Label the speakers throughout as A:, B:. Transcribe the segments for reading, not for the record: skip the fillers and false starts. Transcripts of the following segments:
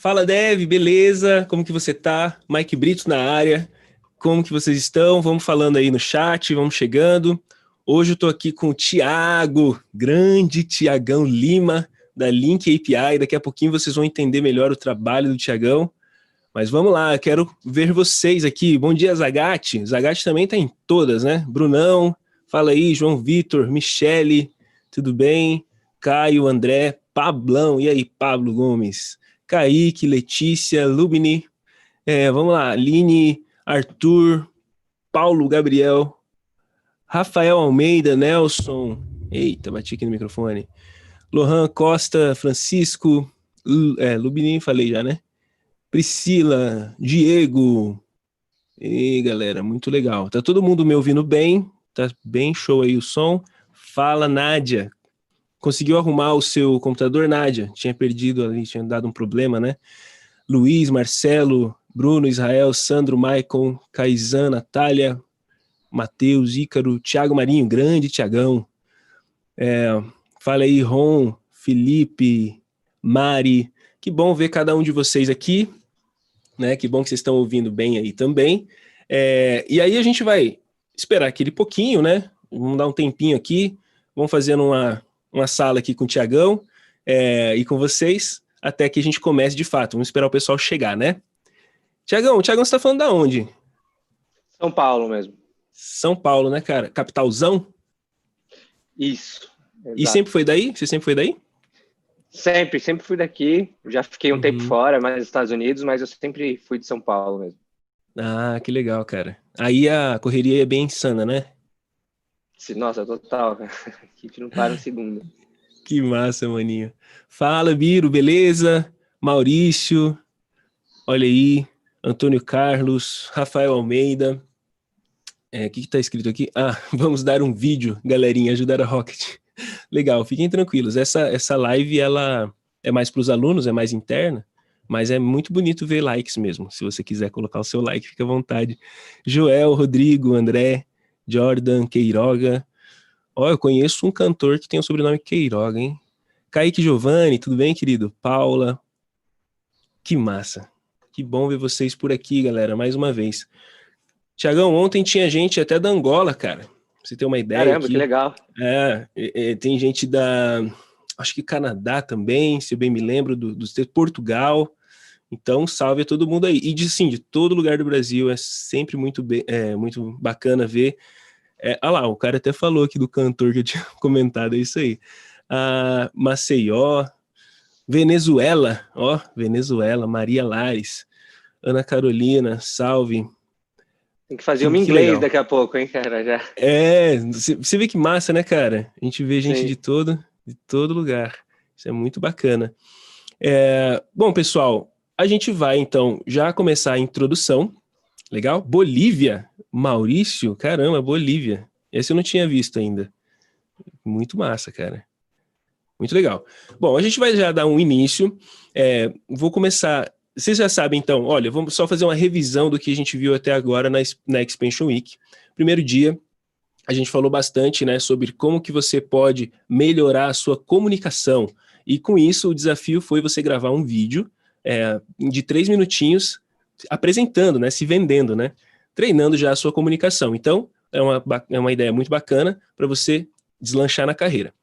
A: Fala, Dev, beleza? Como que você tá? Mike Brito na área. Como que vocês estão? Vamos falando aí no chat, vamos chegando. Hoje eu tô aqui com o Thiago, grande Thiagão Lima, da Link API. Daqui a pouquinho vocês vão entender melhor o trabalho do Thiagão. Mas vamos lá, eu quero ver vocês aqui. Bom dia, Zagatti. Zagatti também tá em todas, né? Brunão, fala aí, João Vitor, Michele, tudo bem? Caio, André, Pablão, e aí, Pablo Gomes? Kaique, Letícia, Lubini, vamos lá, Aline, Arthur, Paulo, Gabriel, Rafael Almeida, Nelson, eita, bati aqui no microfone, Lohan Costa, Francisco, Lubini, falei já, né? Priscila, Diego, e galera, muito legal. Tá todo mundo me ouvindo bem? Tá bem show aí o som. Fala, Nádia. Conseguiu arrumar o seu computador, Nádia? Tinha perdido ali, tinha dado um problema, né? Luiz, Marcelo, Bruno, Israel, Sandro, Maicon, Caizan, Natália, Matheus, Ícaro, Thiago Marinho, grande Thiagão. Fala aí, Ron, Felipe, Mari. Que bom ver cada um de vocês aqui, né? Que bom que vocês estão ouvindo bem aí também. E aí a gente vai esperar aquele pouquinho, né? Vamos dar um tempinho aqui, vamos fazendo uma sala aqui com o Thiagão e com vocês, até que a gente comece de fato. Vamos esperar o pessoal chegar, né? Thiagão, você tá falando da onde?
B: São Paulo mesmo.
A: São Paulo, né, cara? Capitalzão?
B: Isso.
A: E sempre foi daí? Você sempre foi daí?
B: Sempre fui daqui. Já fiquei um tempo fora, mais nos Estados Unidos, mas eu sempre fui de São Paulo mesmo.
A: Ah, que legal, cara. Aí a correria é bem insana, né?
B: Nossa, total. A gente não para um segundo.
A: Que massa, maninho. Fala, Biro, beleza? Maurício, olha aí. Antônio Carlos, Rafael Almeida. O que tá escrito aqui? Ah, vamos dar um vídeo, galerinha, ajudar a Rocket. Legal, fiquem tranquilos. Essa live, ela é mais para os alunos, é mais interna, mas é muito bonito ver likes mesmo. Se você quiser colocar o seu like, fica à vontade. Joel, Rodrigo, André, Jordan, Queiroga. Ó, eu conheço um cantor que tem o sobrenome Queiroga, hein? Kaique Giovanni, tudo bem, querido? Paula. Que massa. Que bom ver vocês por aqui, galera, mais uma vez. Tiagão, ontem tinha gente até da Angola, cara. Pra você ter uma ideia.
B: Caramba,
A: aqui.
B: Que legal.
A: Tem gente acho que Canadá também, se eu bem me lembro, do Portugal. Então, salve a todo mundo aí. E de todo lugar do Brasil, é sempre muito bacana ver. Lá, o cara até falou aqui do cantor que eu tinha comentado, é isso aí. Maceió, Venezuela, Venezuela, Maria Lares, Ana Carolina, salve.
B: Tem que fazer uma inglês daqui a pouco, hein, cara? Já.
A: Você vê que massa, né, cara? A gente vê gente de todo lugar. Isso é muito bacana. Bom, pessoal, a gente vai, então, já começar a introdução. Legal? Bolívia. Maurício, caramba, Bolívia. Esse eu não tinha visto ainda. Muito massa, cara. Muito legal. Bom, a gente vai já dar um início. Vou começar... Vocês já sabem, então, olha, vamos só fazer uma revisão do que a gente viu até agora na Expansion Week. Primeiro dia, a gente falou bastante, né, sobre como que você pode melhorar a sua comunicação. E com isso, o desafio foi você gravar um vídeo de 3 minutinhos apresentando, né, se vendendo, né, treinando já a sua comunicação. Então, é uma ideia muito bacana para você deslanchar na carreira.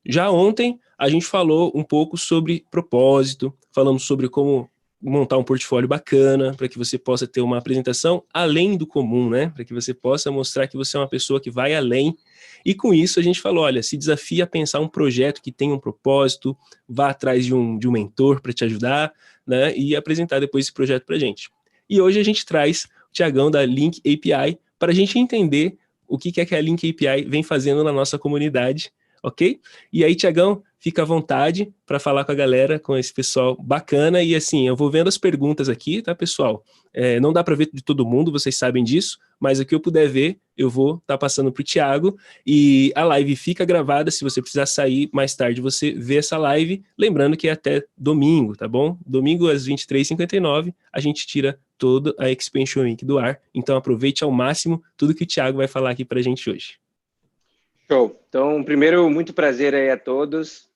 A: Já ontem, a gente falou um pouco sobre propósito, falamos sobre como montar um portfólio bacana, para que você possa ter uma apresentação além do comum, né? Para que você possa mostrar que você é uma pessoa que vai além. E com isso a gente falou, olha, se desafia a pensar um projeto que tenha um propósito, vá atrás de um mentor para te ajudar, né? E apresentar depois esse projeto para a gente. E hoje a gente traz o Thiagão da Link API para a gente entender o que é que a Link API vem fazendo na nossa comunidade, ok? E aí, Thiagão, fica à vontade para falar com a galera, com esse pessoal bacana. E assim, eu vou vendo as perguntas aqui, tá, pessoal? Não dá para ver de todo mundo, vocês sabem disso, mas o que eu puder ver, eu vou estar passando para o Thiago. E a live fica gravada, se você precisar sair mais tarde, você vê essa live. Lembrando que é até domingo, tá bom? Domingo às 23h59, a gente tira toda a Expansion Week do ar. Então aproveite ao máximo tudo que o Thiago vai falar aqui para a gente hoje.
B: Show. Então, primeiro, muito prazer aí a todos.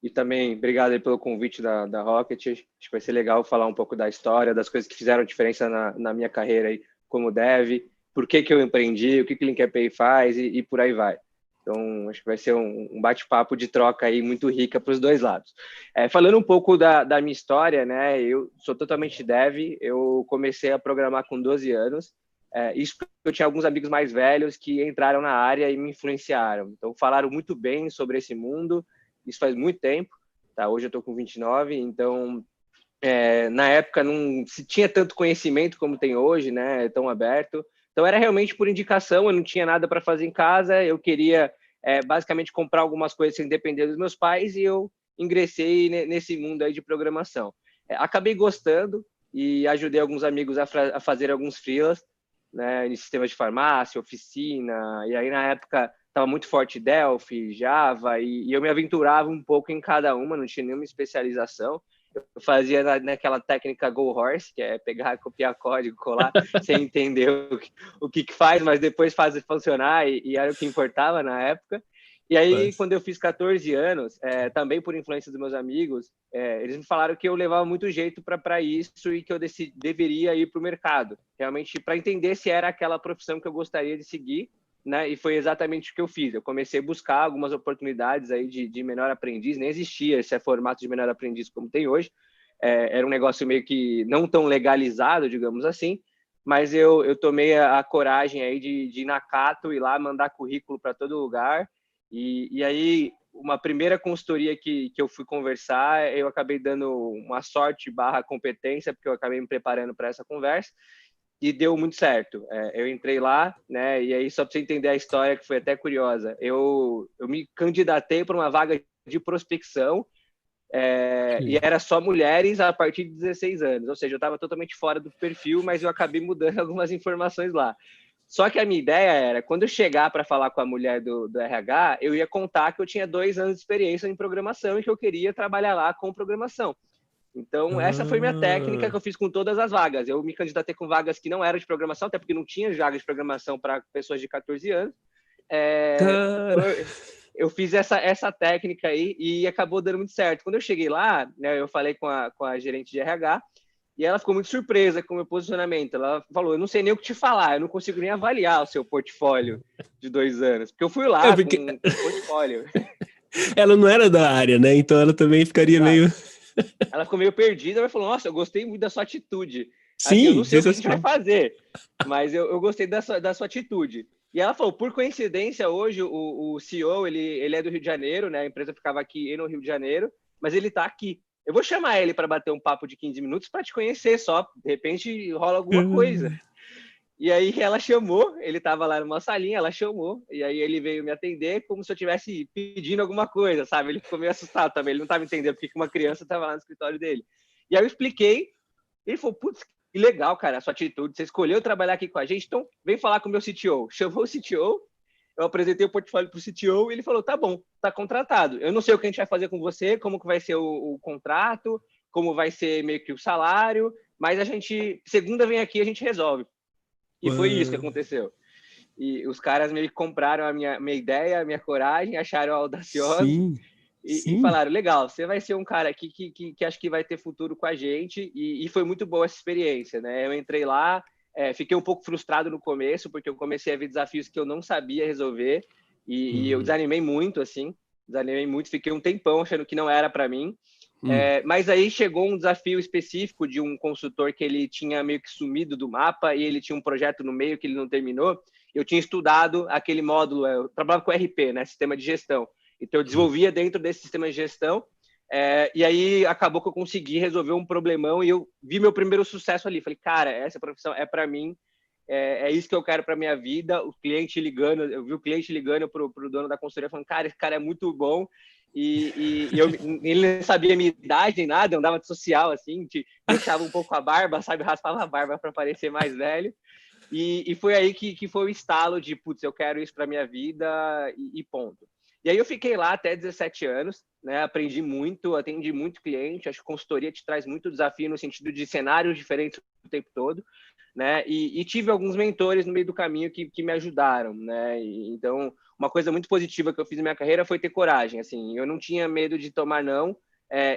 B: E também, obrigado aí pelo convite da Rocket. Acho que vai ser legal falar um pouco da história, das coisas que fizeram diferença na minha carreira aí como dev, por que eu empreendi, o que o Link API faz e por aí vai. Então, acho que vai ser um bate-papo de troca aí muito rica para os dois lados. Falando um pouco da minha história, né? Eu sou totalmente dev, eu comecei a programar com 12 anos, isso porque eu tinha alguns amigos mais velhos que entraram na área e me influenciaram. Então, falaram muito bem sobre esse mundo, isso faz muito tempo, tá? Hoje eu estou com 29, então, na época não se tinha tanto conhecimento como tem hoje, né? Tão aberto. Então, era realmente por indicação, eu não tinha nada para fazer em casa, eu queria basicamente comprar algumas coisas sem depender dos meus pais e eu ingressei nesse mundo aí de programação. Acabei gostando e ajudei alguns amigos a fazer alguns freelas, né, em sistemas de farmácia, oficina, e aí na época estava muito forte Delphi, Java, e eu me aventurava um pouco em cada uma, não tinha nenhuma especialização. Eu fazia naquela técnica Go Horse, que é pegar, copiar código, colar, sem entender o que faz, mas depois faz funcionar, e era o que importava na época. E aí, quando eu fiz 14 anos, também por influência dos meus amigos, eles me falaram que eu levava muito jeito para isso e que eu deveria ir para o mercado, realmente para entender se era aquela profissão que eu gostaria de seguir, né? E foi exatamente o que eu fiz. Eu comecei a buscar algumas oportunidades aí de menor aprendiz, nem existia esse formato de menor aprendiz como tem hoje, era um negócio meio que não tão legalizado, digamos assim, mas eu tomei a coragem aí de ir na Cato, ir lá mandar currículo para todo lugar, e aí uma primeira consultoria que eu fui conversar, eu acabei dando uma sorte / competência, porque eu acabei me preparando para essa conversa, e deu muito certo. Eu entrei lá, né? E aí, só para você entender a história, que foi até curiosa, eu me candidatei para uma vaga de prospecção, e era só mulheres a partir de 16 anos. Ou seja, eu estava totalmente fora do perfil, mas eu acabei mudando algumas informações lá. Só que a minha ideia era, quando eu chegar para falar com a mulher do RH, eu ia contar que eu tinha 2 anos de experiência em programação e que eu queria trabalhar lá com programação. Então, essa foi minha técnica que eu fiz com todas as vagas. Eu me candidatei com vagas que não eram de programação, até porque não tinha vaga de programação para pessoas de 14 anos. Então, eu fiz essa técnica aí e acabou dando muito certo. Quando eu cheguei lá, né, eu falei com a gerente de RH e ela ficou muito surpresa com o meu posicionamento. Ela falou, eu não sei nem o que te falar, eu não consigo nem avaliar o seu portfólio de 2 anos. Porque eu fui lá com portfólio.
A: Ela não era da área, né? Então ela também ficaria meio...
B: Ela ficou meio perdida, mas falou, nossa, eu gostei muito da sua atitude.
A: Sim,
B: assim, eu não sei o que a gente vai fazer, mas eu gostei da sua atitude. E ela falou, por coincidência, hoje o CEO, ele é do Rio de Janeiro, né? A empresa ficava aqui no Rio de Janeiro, mas ele está aqui. Eu vou chamar ele para bater um papo de 15 minutos para te conhecer só. De repente rola alguma coisa. E aí ela chamou, ele estava lá numa salinha, ela chamou, e aí ele veio me atender como se eu estivesse pedindo alguma coisa, sabe? Ele ficou meio assustado também, ele não estava entendendo porque uma criança estava lá no escritório dele. E aí eu expliquei, ele falou, putz, que legal, cara, a sua atitude, você escolheu trabalhar aqui com a gente, então vem falar com o meu CTO. Chamou o CTO, eu apresentei o portfólio para o CTO e ele falou, tá bom, tá contratado. Eu não sei o que a gente vai fazer com você, como que vai ser o contrato, como vai ser meio que o salário, mas a gente, segunda vem aqui, a gente resolve. E foi isso que aconteceu. E os caras meio que compraram a minha ideia, a minha coragem, acharam audaciosa e falaram, legal, você vai ser um cara aqui que acho que vai ter futuro com a gente. E foi muito boa essa experiência, né? Eu entrei lá, fiquei um pouco frustrado no começo, porque eu comecei a ver desafios que eu não sabia resolver e eu desanimei muito, assim. Desanimei muito, fiquei um tempão achando que não era para mim. Mas aí chegou um desafio específico de um consultor que ele tinha meio que sumido do mapa e ele tinha um projeto no meio que ele não terminou. Eu tinha estudado aquele módulo, eu trabalhava com RP, né, sistema de gestão. Então eu desenvolvia dentro desse sistema de gestão e aí acabou que eu consegui resolver um problemão e eu vi meu primeiro sucesso ali. Falei, cara, essa profissão é para mim, é isso que eu quero para minha vida. O cliente ligando, eu vi o cliente ligando para o dono da consultoria falando, cara, esse cara é muito bom. Ele não sabia a minha idade nem nada, andava de social, assim, deixava um pouco a barba, sabe, raspava a barba para parecer mais velho. E foi aí que foi o estalo de, putz, eu quero isso para minha vida e ponto. E aí eu fiquei lá até 17 anos, né? Aprendi muito, atendi muito cliente, acho que consultoria te traz muito desafio no sentido de cenários diferentes o tempo todo, né? E tive alguns mentores no meio do caminho que me ajudaram, né? Então, uma coisa muito positiva que eu fiz na minha carreira foi ter coragem. Assim, eu não tinha medo de tomar não.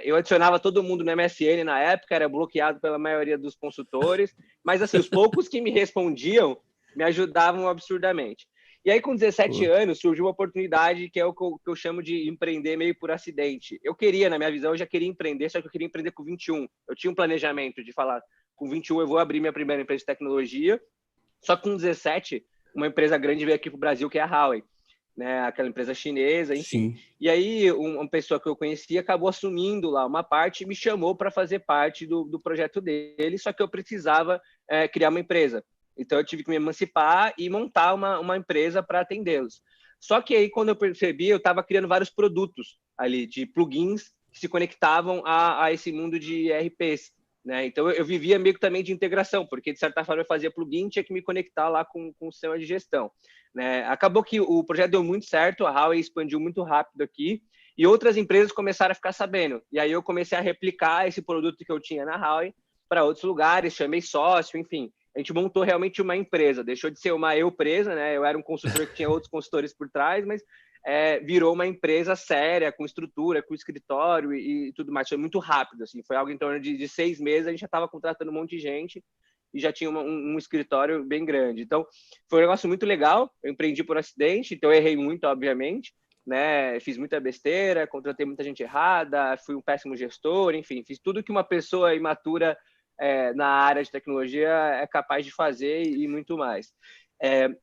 B: Eu adicionava todo mundo no MSN na época, era bloqueado pela maioria dos consultores, mas assim, os poucos que me respondiam me ajudavam absurdamente. E aí, com 17 anos, surgiu uma oportunidade que é o que eu chamo de empreender meio por acidente. Eu queria, na minha visão, eu já queria empreender, só que eu queria empreender com 21. Eu tinha um planejamento de falar, com 21 eu vou abrir minha primeira empresa de tecnologia, só que com 17, uma empresa grande veio aqui para o Brasil, que é a Huawei, né? Aquela empresa chinesa, enfim. Sim. E aí, uma pessoa que eu conhecia acabou assumindo lá uma parte e me chamou para fazer parte do projeto dele, só que eu precisava criar uma empresa. Então, eu tive que me emancipar e montar uma empresa para atendê-los. Só que aí, quando eu percebi, eu estava criando vários produtos ali, de plugins que se conectavam a esse mundo de ERPs. Né? Então, eu vivia meio que também de integração, porque, de certa forma, eu fazia plugin, tinha que me conectar lá com o sistema de gestão. Né? Acabou que o projeto deu muito certo, a Huawei expandiu muito rápido aqui, e outras empresas começaram a ficar sabendo. E aí, eu comecei a replicar esse produto que eu tinha na Huawei para outros lugares, chamei sócio, enfim. A gente montou realmente uma empresa, deixou de ser uma eu presa, né? Eu era um consultor que tinha outros consultores por trás, mas virou uma empresa séria, com estrutura, com escritório e tudo mais. Foi muito rápido, assim, foi algo em torno de 6 meses, a gente já estava contratando um monte de gente e já tinha um escritório bem grande. Então, foi um negócio muito legal, eu empreendi por acidente, então eu errei muito, obviamente, né? Fiz muita besteira, contratei muita gente errada, fui um péssimo gestor, enfim, fiz tudo que uma pessoa imatura na área de tecnologia é capaz de fazer e muito mais.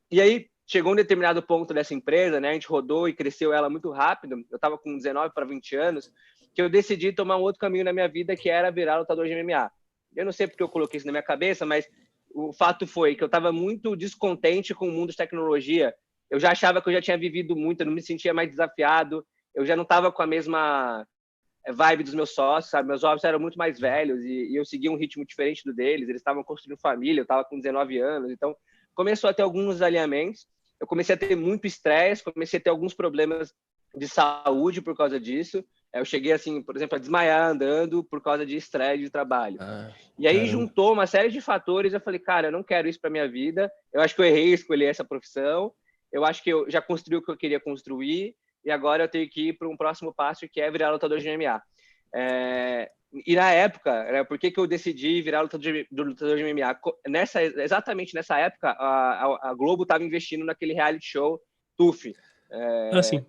B: E aí, chegou um determinado ponto dessa empresa, né? A gente rodou e cresceu ela muito rápido. Eu estava com 19 para 20 anos, que eu decidi tomar um outro caminho na minha vida, que era virar lutador de MMA. Eu não sei porque eu coloquei isso na minha cabeça, mas o fato foi que eu estava muito descontente com o mundo de tecnologia. Eu já achava que eu já tinha vivido muito, eu não me sentia mais desafiado, eu já não estava com a mesma vibe dos meus sócios, sabe? Meus sócios eram muito mais velhos e eu seguia um ritmo diferente do deles, eles estavam construindo família, eu estava com 19 anos, então começou a ter alguns alinhamentos, eu comecei a ter muito estresse, comecei a ter alguns problemas de saúde por causa disso, eu cheguei, assim, por exemplo, a desmaiar andando por causa de estresse de trabalho. E aí juntou uma série de fatores, eu falei, cara, eu não quero isso para minha vida, eu acho que eu errei em escolher essa profissão, eu acho que eu já construí o que eu queria construir, e agora eu tenho que ir para um próximo passo, que é virar lutador de MMA. E na época, por que eu decidi virar lutador de MMA? Exatamente nessa época, a Globo estava investindo naquele reality show TUF.
A: Sim.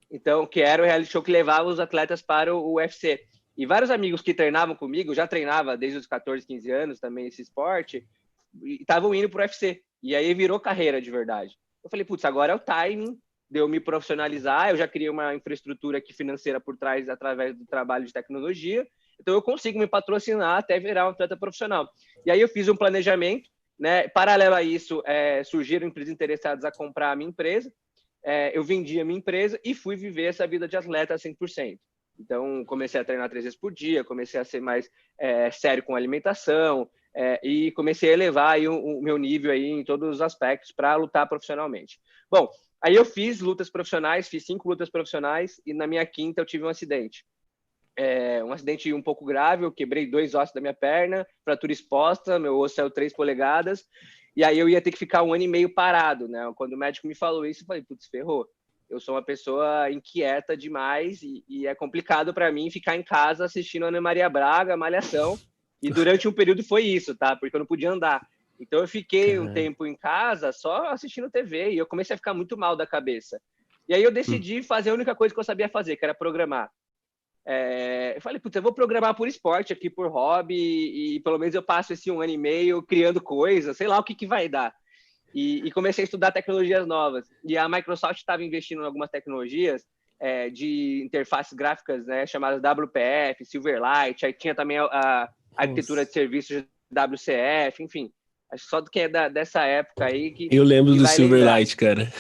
B: Então, que era o reality show que levava os atletas para o UFC. E vários amigos que treinavam comigo, já treinava desde os 14, 15 anos também esse esporte, estavam indo para o UFC. E aí virou carreira de verdade. Eu falei, putz, agora é o timing de eu me profissionalizar, eu já criei uma infraestrutura aqui financeira por trás, através do trabalho de tecnologia, então eu consigo me patrocinar até virar um atleta profissional. E aí eu fiz um planejamento, né? Paralelo a isso, surgiram empresas interessadas a comprar a minha empresa, eu vendi a minha empresa e fui viver essa vida de atleta 100%. Então, comecei a treinar 3 vezes por dia, comecei a ser mais sério com a alimentação, e comecei a elevar aí o meu nível aí em todos os aspectos para lutar profissionalmente. Bom, aí eu fiz lutas profissionais, fiz 5 lutas profissionais e na minha quinta eu tive um acidente. Um acidente um pouco grave, eu quebrei 2 ossos da minha perna, fratura exposta, meu osso saiu 3 polegadas, e aí eu ia ter que ficar 1 ano e meio parado, né? Quando o médico me falou isso, eu falei, putz, ferrou. Eu sou uma pessoa inquieta demais e é complicado para mim ficar em casa assistindo Ana Maria Braga, Malhação, e durante um período foi isso, tá? Porque eu não podia andar. Então eu fiquei um tempo em casa só assistindo TV e eu comecei a ficar muito mal da cabeça. E aí eu decidi fazer a única coisa que eu sabia fazer, que era programar. Eu falei, putz, eu vou programar por esporte aqui, por hobby, e pelo menos eu passo esse 1 ano e meio criando coisas, sei lá o que vai dar. E comecei a estudar tecnologias novas. E a Microsoft estava investindo em algumas tecnologias de interfaces gráficas, né, chamadas WPF, Silverlight, aí tinha também a arquitetura de serviços WCF, enfim. Acho só do que é dessa época aí que
A: eu lembro
B: que
A: do
B: vai
A: Silverlight, cara.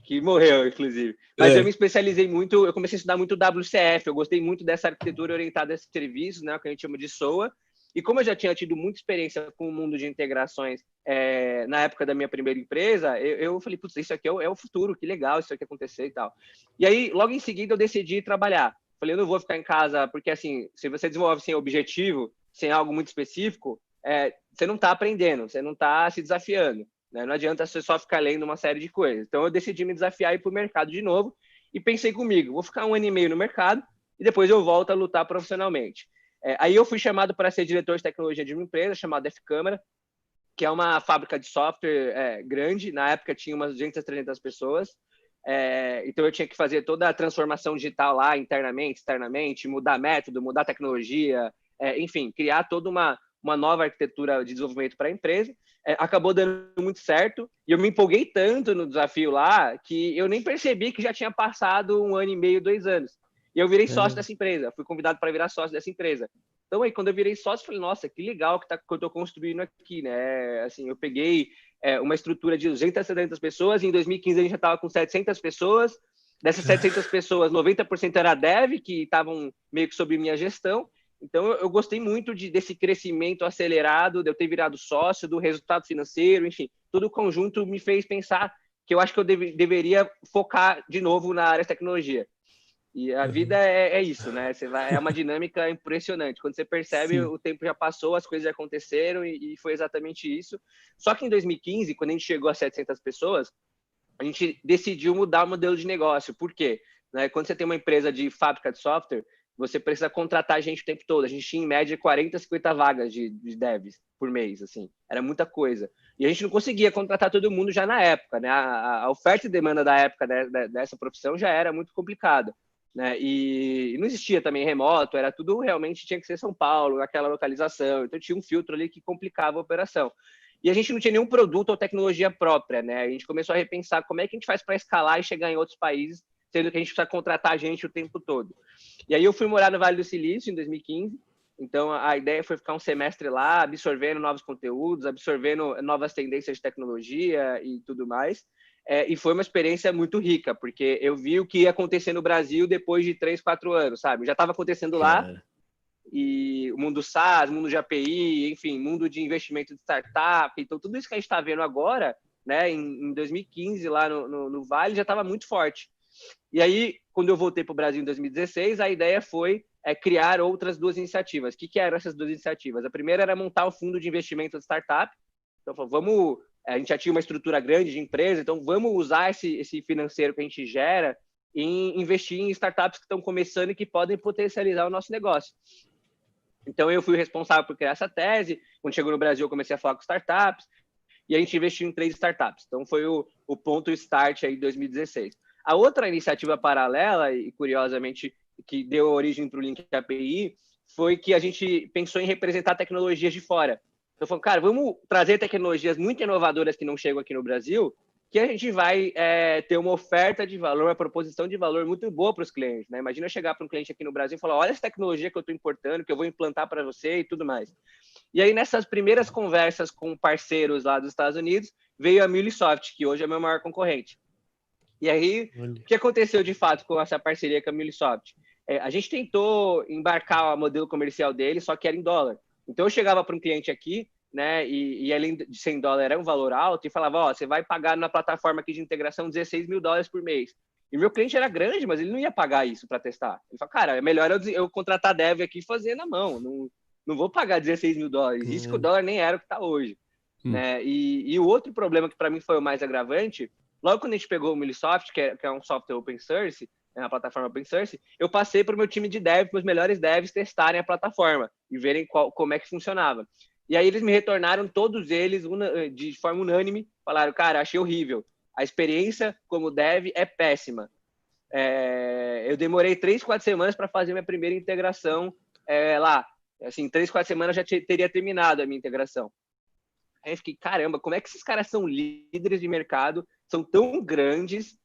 B: Que morreu, inclusive. Mas eu me especializei muito, eu comecei a estudar muito WCF, eu gostei muito dessa arquitetura orientada a esses serviços, né, que a gente chama de SOA. E como eu já tinha tido muita experiência com o mundo de integrações na época da minha primeira empresa, eu falei, putz, isso aqui é o futuro, que legal isso aqui acontecer e tal. E aí, logo em seguida, eu decidi trabalhar. Falei, eu não vou ficar em casa, porque assim, se você desenvolve sem objetivo, sem algo muito específico, você não está aprendendo, você não está se desafiando. né? Não adianta você só ficar lendo uma série de coisas. Então, eu decidi me desafiar e ir para o mercado de novo e pensei comigo, vou ficar 1 ano e meio no mercado e depois eu volto a lutar profissionalmente. Aí eu fui chamado para ser diretor de tecnologia de uma empresa chamada F-Câmara, que é uma fábrica de software grande. Na época tinha umas 200, 300 pessoas. Então eu tinha que fazer toda a transformação digital lá, internamente, externamente, mudar método, mudar tecnologia, enfim, criar toda uma nova arquitetura de desenvolvimento para a empresa. Acabou dando muito certo e eu me empolguei tanto no desafio lá que eu nem percebi que já tinha passado 1 ano e meio, 2 anos. E eu virei sócio dessa empresa, fui convidado para virar sócio dessa empresa. Então, aí, quando eu virei sócio, eu falei, nossa, que legal que eu estou construindo aqui, né? Assim, eu peguei uma estrutura de 200, 300 pessoas, e em 2015 a gente já estava com 700 pessoas. Dessas 700 pessoas, 90% era dev, que estavam meio que sob minha gestão. Então, eu gostei muito desse crescimento acelerado, de eu ter virado sócio, do resultado financeiro, enfim. Todo o conjunto me fez pensar que eu acho que eu deveria focar de novo na área de tecnologia. E a vida é isso, né? É uma dinâmica impressionante. Quando você percebe, Sim. O tempo já passou, as coisas já aconteceram e foi exatamente isso. Só que em 2015, quando a gente chegou a 700 pessoas, a gente decidiu mudar o modelo de negócio. Por quê? Quando você tem uma empresa de fábrica de software, você precisa contratar gente o tempo todo. A gente tinha, em média, 40, 50 vagas de devs por mês, assim. Era muita coisa. E a gente não conseguia contratar todo mundo já na época, né? A oferta e demanda da época dessa profissão já era muito complicada. Né? E não existia também remoto, era tudo realmente, tinha que ser São Paulo, naquela localização, então tinha um filtro ali que complicava a operação. E a gente não tinha nenhum produto ou tecnologia própria, né? A gente começou a repensar como é que a gente faz para escalar e chegar em outros países, sendo que a gente precisa contratar gente o tempo todo. E aí eu fui morar no Vale do Silício em 2015, então a ideia foi ficar um semestre lá, absorvendo novos conteúdos, absorvendo novas tendências de tecnologia e tudo mais. E foi uma experiência muito rica, porque eu vi o que ia acontecer no Brasil depois de 3, 4 anos, sabe? Já estava acontecendo lá, e o mundo SaaS, mundo de API, enfim, mundo de investimento de startup, então tudo isso que a gente está vendo agora, né, em 2015, lá no Vale, já estava muito forte. E aí, quando eu voltei para o Brasil em 2016, a ideia foi criar outras 2 iniciativas. O que eram essas 2 iniciativas? A primeira era montar um fundo de investimento de startup. Então, a gente já tinha uma estrutura grande de empresa, então vamos usar esse financeiro que a gente gera em investir em startups que estão começando e que podem potencializar o nosso negócio. Então, eu fui responsável por criar essa tese. Quando chegou no Brasil, eu comecei a falar com startups e a gente investiu em 3 startups. Então, foi o ponto start aí em 2016. A outra iniciativa paralela, e curiosamente, que deu origem para o Link API, foi que a gente pensou em representar tecnologias de fora. Então, falando, cara, vamos trazer tecnologias muito inovadoras que não chegam aqui no Brasil, que a gente vai ter uma oferta de valor, uma proposição de valor muito boa para os clientes. Né? Imagina eu chegar para um cliente aqui no Brasil e falar, olha essa tecnologia que eu estou importando, que eu vou implantar para você e tudo mais. E aí, nessas primeiras conversas com parceiros lá dos Estados Unidos, veio a MuleSoft, que hoje é meu maior concorrente. E aí, o que aconteceu de fato com essa parceria com a MuleSoft? A gente tentou embarcar o modelo comercial dele, só que era em dólar. Então, eu chegava para um cliente aqui, né, e além de $100 era um valor alto, e falava, ó, você vai pagar na plataforma aqui de integração $16 mil por mês. E meu cliente era grande, mas ele não ia pagar isso para testar. Ele falou, cara, é melhor eu contratar dev aqui e fazer na mão. Não vou pagar $16 mil. Isso que o dólar nem era o que está hoje. Né? E o outro problema que para mim foi o mais agravante, logo quando a gente pegou o MuleSoft, que é um software open source, na plataforma open source, eu passei para o meu time de dev, para os melhores devs testarem a plataforma e verem como é que funcionava. E aí eles me retornaram, todos eles, de forma unânime, falaram, cara, achei horrível. A experiência como dev é péssima. Eu demorei 3, 4 semanas para fazer minha primeira integração lá. Assim, 3, 4 semanas já teria terminado a minha integração. Aí eu fiquei, caramba, como é que esses caras são líderes de mercado, são tão grandes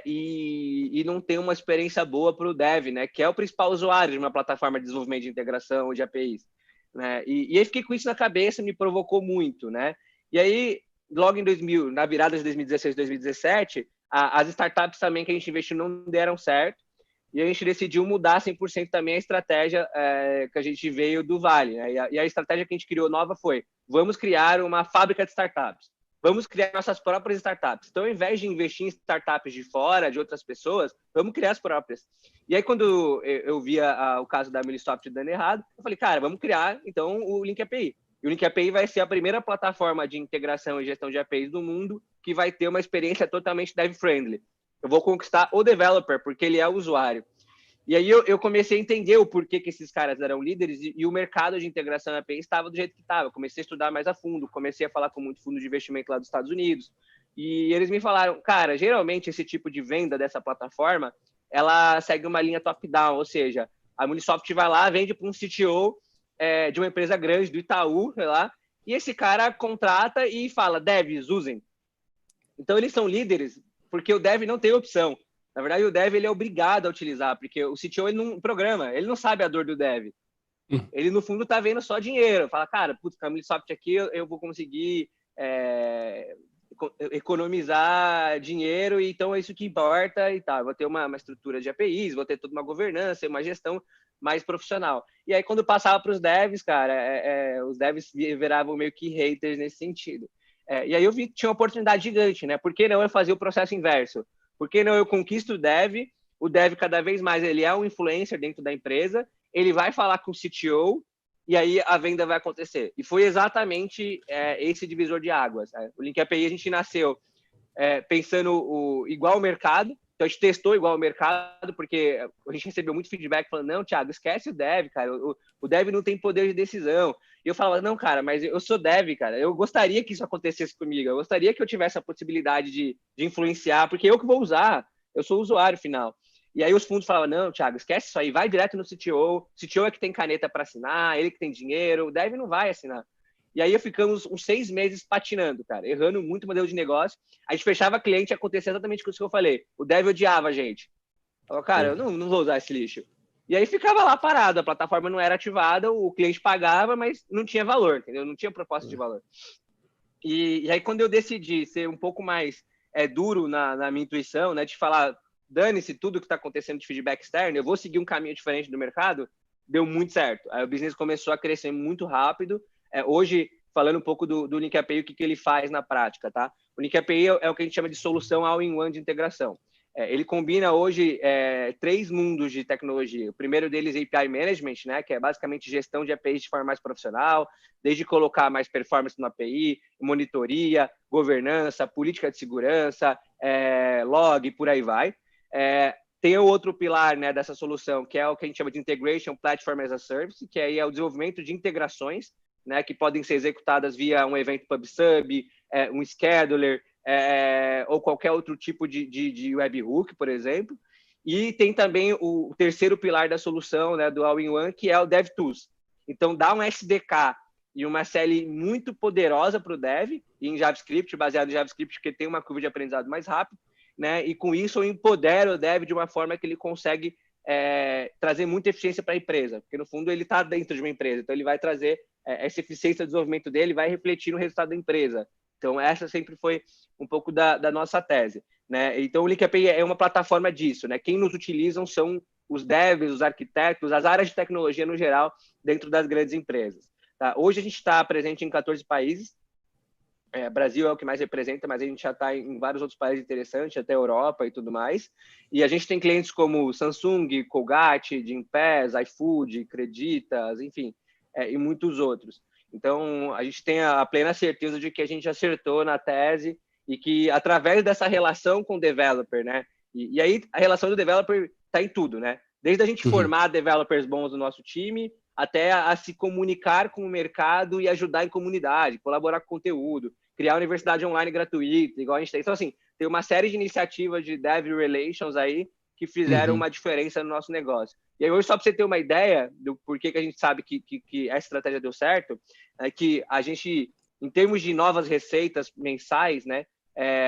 B: e não tem uma experiência boa para o dev, né? Que é o principal usuário de uma plataforma de desenvolvimento de integração ou de APIs. Né? E aí fiquei com isso na cabeça, me provocou muito, né? E aí, logo em 2000, na virada de 2016, 2017, as startups também que a gente investiu não deram certo, e a gente decidiu mudar 100% também a estratégia que a gente veio do Vale. Né? E a estratégia que a gente criou nova foi, vamos criar uma fábrica de startups. Vamos criar nossas próprias startups. Então, ao invés de investir em startups de fora, de outras pessoas, vamos criar as próprias. E aí, quando eu via o caso da MuleSoft dando errado, eu falei, cara, vamos criar, então, o Link API. E o Link API vai ser a primeira plataforma de integração e gestão de APIs do mundo que vai ter uma experiência totalmente dev-friendly. Eu vou conquistar o developer, porque ele é o usuário. E aí eu comecei a entender o porquê que esses caras eram líderes e o mercado de integração API estava do jeito que estava. Comecei a estudar mais a fundo, comecei a falar com muito fundo de investimento lá dos Estados Unidos. E eles me falaram, cara, geralmente esse tipo de venda dessa plataforma, ela segue uma linha top-down, ou seja, a Munisoft vai lá, vende para um CTO de uma empresa grande, do Itaú, sei lá, e esse cara contrata e fala, devs, usem. Então eles são líderes porque o dev não tem opção. Na verdade, o dev ele é obrigado a utilizar, porque o CTO ele não programa, ele não sabe a dor do dev. Ele, no fundo, tá vendo só dinheiro. Fala, cara, putz, com a Munisoft aqui eu vou conseguir economizar dinheiro, e então é isso que importa e tal. Vou ter uma estrutura de APIs, vou ter toda uma governança, uma gestão mais profissional. E aí, quando passava para os devs, cara, os devs viravam meio que haters nesse sentido. E aí eu vi que tinha uma oportunidade gigante, né? Por que não eu fazer o processo inverso? Por que não eu conquisto o dev cada vez mais, ele é um influencer dentro da empresa, ele vai falar com o CTO, e aí a venda vai acontecer. E foi exatamente esse divisor de águas. O Link API, a gente nasceu pensando igual ao mercado, então a gente testou igual ao mercado, porque a gente recebeu muito feedback falando, não, Thiago, esquece o dev, cara, o dev não tem poder de decisão. E eu falava, não, cara, mas eu sou dev, cara, eu gostaria que isso acontecesse comigo, eu gostaria que eu tivesse a possibilidade de influenciar, porque eu que vou usar, eu sou o usuário final. E aí os fundos falavam, não, Thiago, esquece isso aí, vai direto no CTO é que tem caneta para assinar, ele que tem dinheiro, o dev não vai assinar. E aí ficamos uns 6 meses patinando, cara, errando muito o modelo de negócio. A gente fechava cliente e acontecia exatamente isso que eu falei. O dev odiava a gente. Falava, cara, eu não vou usar esse lixo. E aí ficava lá parado, a plataforma não era ativada, o cliente pagava, mas não tinha valor, entendeu? Não tinha proposta de valor. E aí quando eu decidi ser um pouco mais duro na minha intuição, né, de falar, dane-se tudo que está acontecendo de feedback externo, eu vou seguir um caminho diferente do mercado, deu muito certo. Aí o business começou a crescer muito rápido. Hoje, falando um pouco do Link API, o que ele faz na prática, tá? O Link API é o que a gente chama de solução all-in-one de integração. Ele combina hoje 3 mundos de tecnologia. O primeiro deles é API Management, né, que é basicamente gestão de APIs de forma mais profissional, desde colocar mais performance no API, monitoria, governança, política de segurança, log, por aí vai. Tem o outro pilar, né, dessa solução, que é o que a gente chama de Integration Platform as a Service, que aí é o desenvolvimento de integrações, né, que podem ser executadas via um evento PubSub, um scheduler, ou qualquer outro tipo de webhook, por exemplo. E tem também o terceiro pilar da solução, né, do All-in-One, que é o DevTools. Então, dá um SDK e uma CLI muito poderosa para o dev, em JavaScript, baseado em JavaScript, porque tem uma curva de aprendizado mais rápida, né? E com isso eu empodero o dev de uma forma que ele consegue trazer muita eficiência para a empresa, porque no fundo ele está dentro de uma empresa, então ele vai trazer essa eficiência do desenvolvimento dele, vai refletir no resultado da empresa. Então essa sempre foi um pouco da nossa tese, né? Então o Link API é uma plataforma disso, né? Quem nos utilizam são os devs, os arquitetos, as áreas de tecnologia no geral dentro das grandes empresas. Tá? Hoje a gente está presente em 14 países. Brasil é o que mais representa, mas a gente já está em vários outros países interessantes, até Europa e tudo mais. E a gente tem clientes como Samsung, Colgate, Gympass, iFood, Creditas, enfim, e muitos outros. Então, a gente tem a plena certeza de que a gente acertou na tese e que, através dessa relação com o developer, né? E aí, a relação do developer está em tudo, né? Desde a gente formar developers bons no nosso time, até a se comunicar com o mercado e ajudar em comunidade, colaborar com conteúdo, criar universidade online gratuita, igual a gente tem. Então, assim, tem uma série de iniciativas de Dev Relations aí que fizeram uma diferença no nosso negócio. E aí, hoje, só para você ter uma ideia do porquê que a gente sabe que essa estratégia deu certo, é que a gente, em termos de novas receitas mensais, né,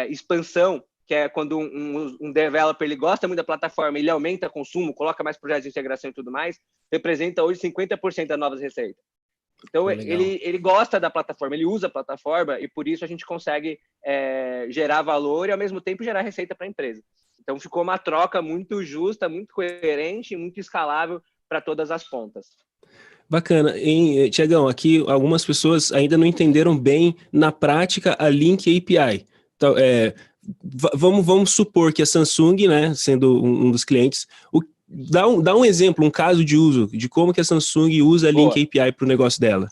B: expansão, que é quando um developer ele gosta muito da plataforma, ele aumenta consumo, coloca mais projetos de integração e tudo mais, representa hoje 50% das novas receitas. Então, ele gosta da plataforma, ele usa a plataforma e por isso a gente consegue gerar valor e, ao mesmo tempo, gerar receita para a empresa. Então, ficou uma troca muito justa, muito coerente e muito escalável para todas as pontas.
A: Bacana. Tiagão, aqui algumas pessoas ainda não entenderam bem na prática a Link API. Então, vamos supor que a Samsung, né, sendo um dos clientes, dá um exemplo, um caso de uso de como que a Samsung usa a Link API para o negócio dela.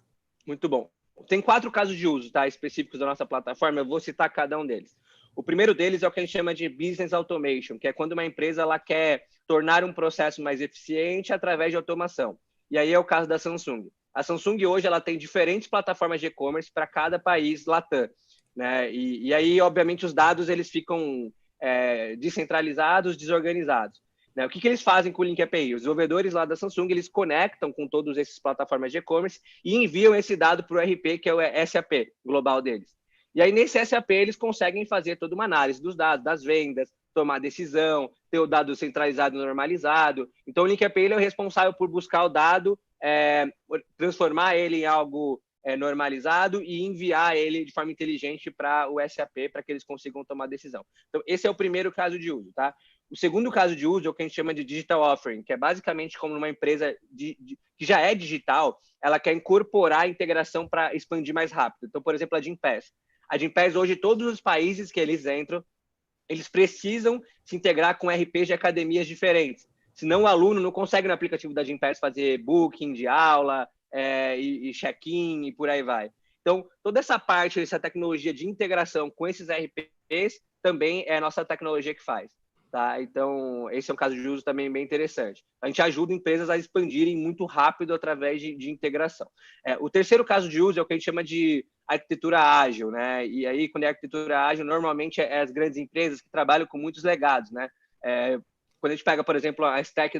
B: Muito bom. Tem 4 casos de uso, tá, específicos da nossa plataforma, eu vou citar cada um deles. O primeiro deles é o que a gente chama de Business Automation, que é quando uma empresa ela quer tornar um processo mais eficiente através de automação. E aí é o caso da Samsung. A Samsung hoje ela tem diferentes plataformas de e-commerce para cada país Latam, né? E aí, obviamente, os dados eles ficam descentralizados, desorganizados. Né? O que eles fazem com o Link API? Os desenvolvedores lá da Samsung, eles conectam com todas essas plataformas de e-commerce e enviam esse dado para o RP, que é o SAP global deles. E aí, nesse SAP, eles conseguem fazer toda uma análise dos dados, das vendas, tomar decisão, ter o dado centralizado e normalizado. Então, o Link API ele é o responsável por buscar o dado, transformar ele em algo normalizado e enviar ele de forma inteligente para o SAP para que eles consigam tomar decisão. Então, esse é o primeiro caso de uso, tá? O segundo caso de uso é o que a gente chama de Digital Offering, que é basicamente como uma empresa que já é digital, ela quer incorporar a integração para expandir mais rápido. Então, por exemplo, a Gympass. A Gympass, hoje, todos os países que eles entram, eles precisam se integrar com RPs de academias diferentes. Senão o aluno não consegue no aplicativo da Gympass fazer booking de aula e check-in e por aí vai. Então, toda essa parte, essa tecnologia de integração com esses RPs também é a nossa tecnologia que faz. Tá? Então, esse é um caso de uso também bem interessante. A gente ajuda empresas a expandirem muito rápido através de integração. O terceiro caso de uso é o que a gente chama de arquitetura ágil, né? E aí, quando é arquitetura ágil, normalmente é as grandes empresas que trabalham com muitos legados, né? Quando a gente pega, por exemplo, a stack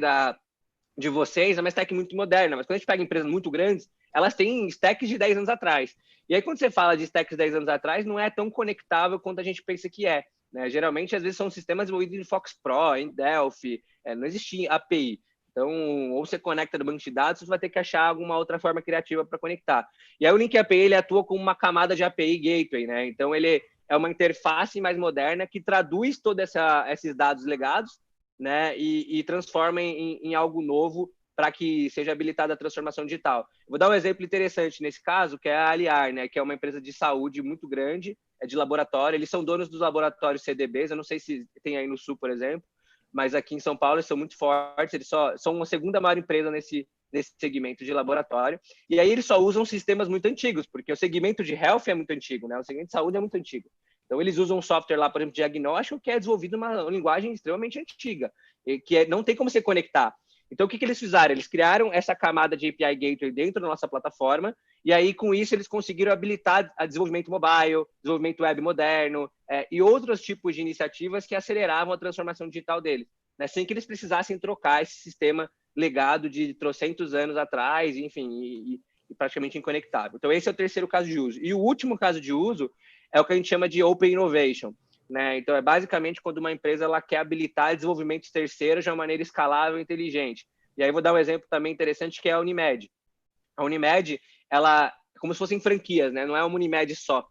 B: de vocês, é uma stack muito moderna, mas quando a gente pega empresas muito grandes, elas têm stacks de 10 anos atrás. E aí, quando você fala de stacks de 10 anos atrás, não é tão conectável quanto a gente pensa que é. Né? Geralmente, às vezes, são sistemas desenvolvidos em Fox Pro, em Delphi, não existia API. Então, ou você conecta no banco de dados, você vai ter que achar alguma outra forma criativa para conectar. E aí, o Link API ele atua como uma camada de API Gateway, né? Então, ele é uma interface mais moderna que traduz todos esses dados legados, né? E transforma em algo novo para que seja habilitada a transformação digital. Vou dar um exemplo interessante nesse caso, que é a Aliar, né? Que é uma empresa de saúde muito grande, de laboratório. Eles são donos dos laboratórios CDBs. Eu não sei se tem aí no Sul, por exemplo, mas aqui em São Paulo eles são muito fortes. Eles são uma segunda maior empresa nesse segmento de laboratório. E aí eles só usam sistemas muito antigos, porque o segmento de health é muito antigo, né? O segmento de saúde é muito antigo. Então, eles usam um software lá, por exemplo, de diagnóstico, que é desenvolvido numa linguagem extremamente antiga, que não tem como se conectar. Então, o que eles fizeram? Eles criaram essa camada de API Gateway dentro da nossa plataforma, e aí, com isso, eles conseguiram habilitar a desenvolvimento mobile, desenvolvimento web moderno, e outros tipos de iniciativas que aceleravam a transformação digital deles, né? Sem que eles precisassem trocar esse sistema legado de trocentos anos atrás, enfim, e praticamente inconectável. Então, esse é o terceiro caso de uso. E o último caso de uso é o que a gente chama de Open Innovation, né? Então, é basicamente quando uma empresa ela quer habilitar desenvolvimentos terceiros de uma maneira escalável e inteligente. E aí vou dar um exemplo também interessante, que é a Unimed. A Unimed, ela é como se fossem franquias, né? Não é uma Unimed só.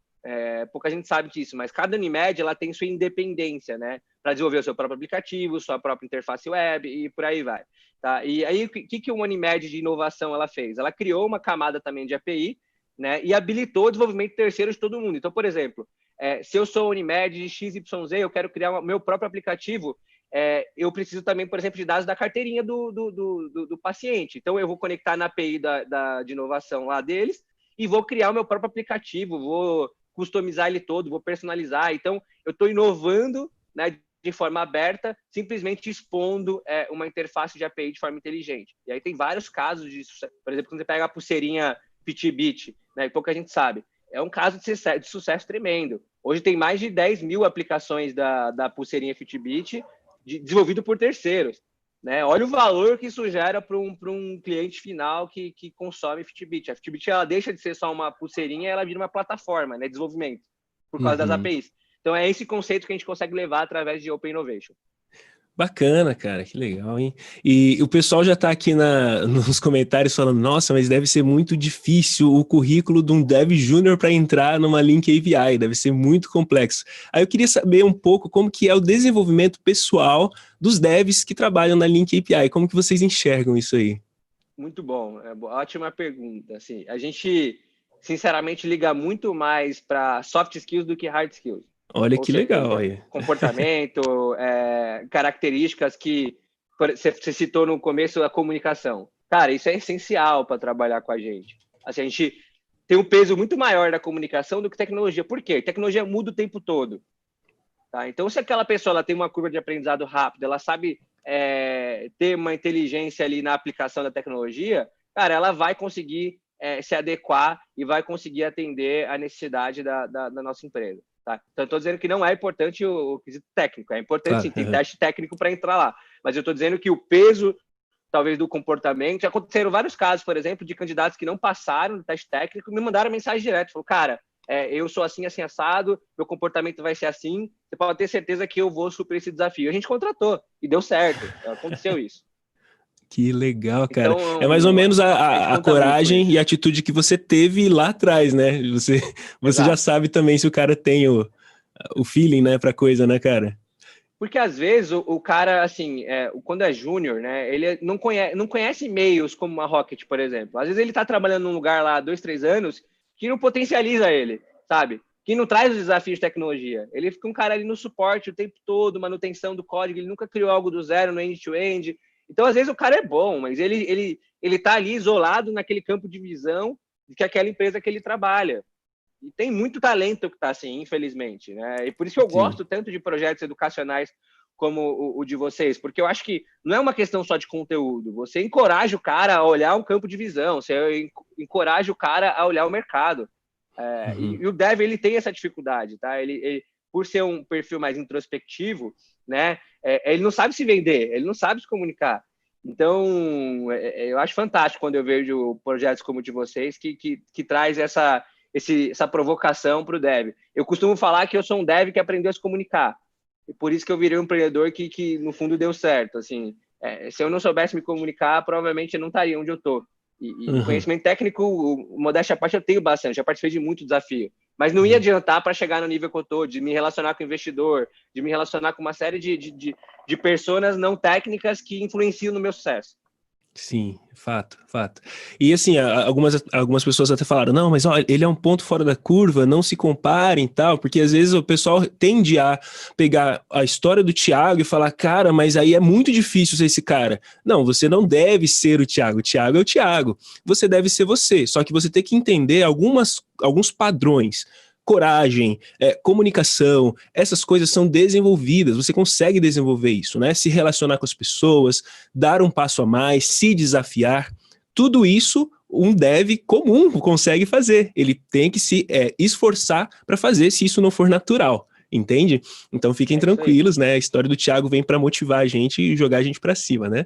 B: Pouca gente sabe disso, mas cada Unimed ela tem sua independência, né? Para desenvolver o seu próprio aplicativo, sua própria interface web e por aí vai. Tá? E aí, o que uma Unimed de inovação ela fez? Ela criou uma camada também de API, né? E habilitou o desenvolvimento terceiro de todo mundo. Então, por exemplo, se eu sou Unimed de XYZ, eu quero criar o meu próprio aplicativo, eu preciso também, por exemplo, de dados da carteirinha do paciente. Então, eu vou conectar na API de inovação lá deles e vou criar o meu próprio aplicativo, vou customizar ele todo, vou personalizar. Então, eu estou inovando, né, de forma aberta, simplesmente expondo uma interface de API de forma inteligente. E aí tem vários casos disso. Por exemplo, quando você pega a pulseirinha Fitbit, né, pouca gente sabe, é um caso de sucesso tremendo. Hoje tem mais de 10 mil aplicações da pulseirinha Fitbit desenvolvido por terceiros. Né? Olha o valor que isso gera para um cliente final que consome Fitbit. A Fitbit ela deixa de ser só uma pulseirinha, ela vira uma plataforma, né, de desenvolvimento, por causa das APIs. Então, é esse conceito que a gente consegue levar através de Open Innovation.
A: Bacana, cara, que legal, hein? E o pessoal já tá aqui nos comentários falando, nossa, mas deve ser muito difícil o currículo de um Dev Júnior para entrar numa Link API, deve ser muito complexo. Aí eu queria saber um pouco como que é o desenvolvimento pessoal dos devs que trabalham na Link API, como que vocês enxergam isso aí?
B: Muito bom, ótima pergunta. Assim, a gente, sinceramente, liga muito mais para soft skills do que hard skills.
A: Olha
B: Ou
A: que legal
B: seja,
A: aí.
B: comportamento, características que você citou no começo, a comunicação. Cara, isso é essencial para trabalhar com a gente. Assim, a gente tem um peso muito maior da comunicação do que tecnologia. Por quê? Tecnologia muda o tempo todo. Tá? Então, se aquela pessoa ela tem uma curva de aprendizado rápido, ela sabe ter uma inteligência ali na aplicação da tecnologia, cara, ela vai conseguir se adequar e vai conseguir atender a necessidade da nossa empresa. Tá? Então, eu estou dizendo que não é importante o quesito técnico, é importante
A: Claro,
B: sim, tem teste técnico para entrar lá, mas eu estou dizendo que o peso, talvez, do comportamento, já aconteceram vários casos, por exemplo, de candidatos que não passaram no teste técnico e me mandaram mensagem direta, falou, cara, eu sou assim, assim, assado, meu comportamento vai ser assim, você pode ter certeza que eu vou superar esse desafio. A gente contratou e deu certo, aconteceu isso.
A: Que legal, cara.
B: Então,
A: É mais ou menos a coragem e a
B: isso.
A: atitude que você teve lá atrás, né? Você já sabe também se o cara tem o feeling, né, pra coisa, né, cara?
B: Porque às vezes o cara, assim, quando é júnior, né, ele não conhece meios como uma Rocket, por exemplo. Às vezes ele está trabalhando num lugar lá há 2, 3 anos que não potencializa ele, sabe? Que não traz os desafios de tecnologia. Ele fica um cara ali no suporte o tempo todo, manutenção do código, ele nunca criou algo do zero no end-to-end. Então, às vezes o cara é bom, mas ele tá ali isolado naquele campo de visão de que aquela empresa que ele trabalha. E tem muito talento que está assim, infelizmente, né? E por isso que eu gosto tanto de projetos educacionais como o de vocês, porque eu acho que não é uma questão só de conteúdo. Você encoraja o cara a olhar um campo de visão, você encoraja o cara a olhar o mercado. E o Dev, ele tem essa dificuldade, tá? Ele por ser um perfil mais introspectivo, né? Ele não sabe se vender, ele não sabe se comunicar. Então, eu acho fantástico quando eu vejo projetos como o de vocês que traz essa provocação para o dev. Eu costumo falar que eu sou um dev que aprendeu a se comunicar. E por isso que eu virei um empreendedor que no fundo, deu certo. Assim, se eu não soubesse me comunicar, provavelmente eu não estaria onde eu estou. E conhecimento técnico, modéstia à parte, eu tenho bastante. Já participei de muito desafio. Mas não ia adiantar para chegar no nível que eu estou, de me relacionar com o investidor, de me relacionar com uma série de personas não técnicas que influenciam no meu sucesso.
A: Sim, fato. E assim, algumas pessoas até falaram, não, mas ó, ele é um ponto fora da curva, não se comparem e tal, porque às vezes o pessoal tende a pegar a história do Thiago e falar, cara, mas aí é muito difícil ser esse cara. Não, você não deve ser o Thiago é o Thiago, você deve ser você, só que você tem que entender alguns padrões. Coragem, comunicação, essas coisas são desenvolvidas, você consegue desenvolver isso, né? Se relacionar com as pessoas, dar um passo a mais, se desafiar, tudo isso um dev comum consegue fazer, ele tem que se esforçar para fazer se isso não for natural, entende? Então fiquem tranquilos, né? A história do Thiago vem para motivar a gente e jogar a gente para cima, né?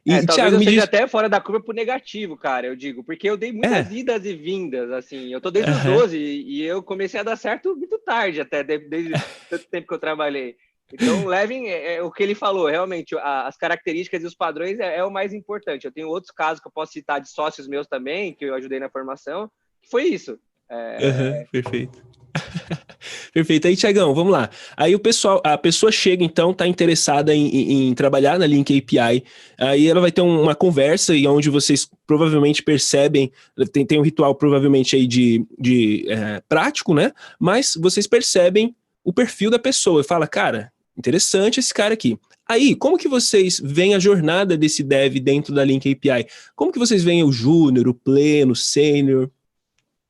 B: E talvez Thiago, eu seja até fora da curva pro negativo, cara, eu digo, porque eu dei muitas idas e vindas, assim, eu tô desde os 12 e eu comecei a dar certo muito tarde, até desde tanto tempo que eu trabalhei. Então, levem o que ele falou, realmente, as características e os padrões é o mais importante. Eu tenho outros casos que eu posso citar de sócios meus também, que eu ajudei na formação, que foi isso.
A: Perfeito. Perfeito. Aí, Thiagão, vamos lá. Aí a pessoa chega, então, tá interessada em trabalhar na Link API. Aí ela vai ter uma conversa e onde vocês provavelmente percebem, tem um ritual provavelmente aí de prático, né? Mas vocês percebem o perfil da pessoa e fala, cara, interessante esse cara aqui. Aí, como que vocês veem a jornada desse dev dentro da Link API? Como que vocês veem o júnior, o pleno, o sênior?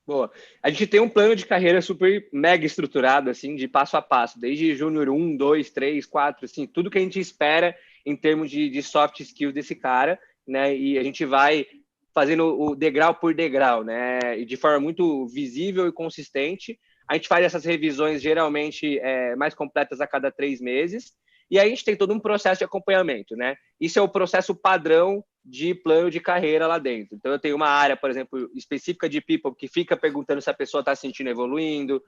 B: Boa. A gente tem um plano de carreira super mega estruturado, assim, de passo a passo, desde júnior 1, 2, 3, 4, assim, tudo que a gente espera em termos de soft skills desse cara, né? E a gente vai fazendo o degrau por degrau, né? E de forma muito visível e consistente. A gente faz essas revisões geralmente mais completas a cada 3 meses. E aí a gente tem todo um processo de acompanhamento, né? Isso é o processo padrão de plano de carreira lá dentro. Então, eu tenho uma área, por exemplo, específica de people, que fica perguntando se a pessoa está se sentindo evoluindo,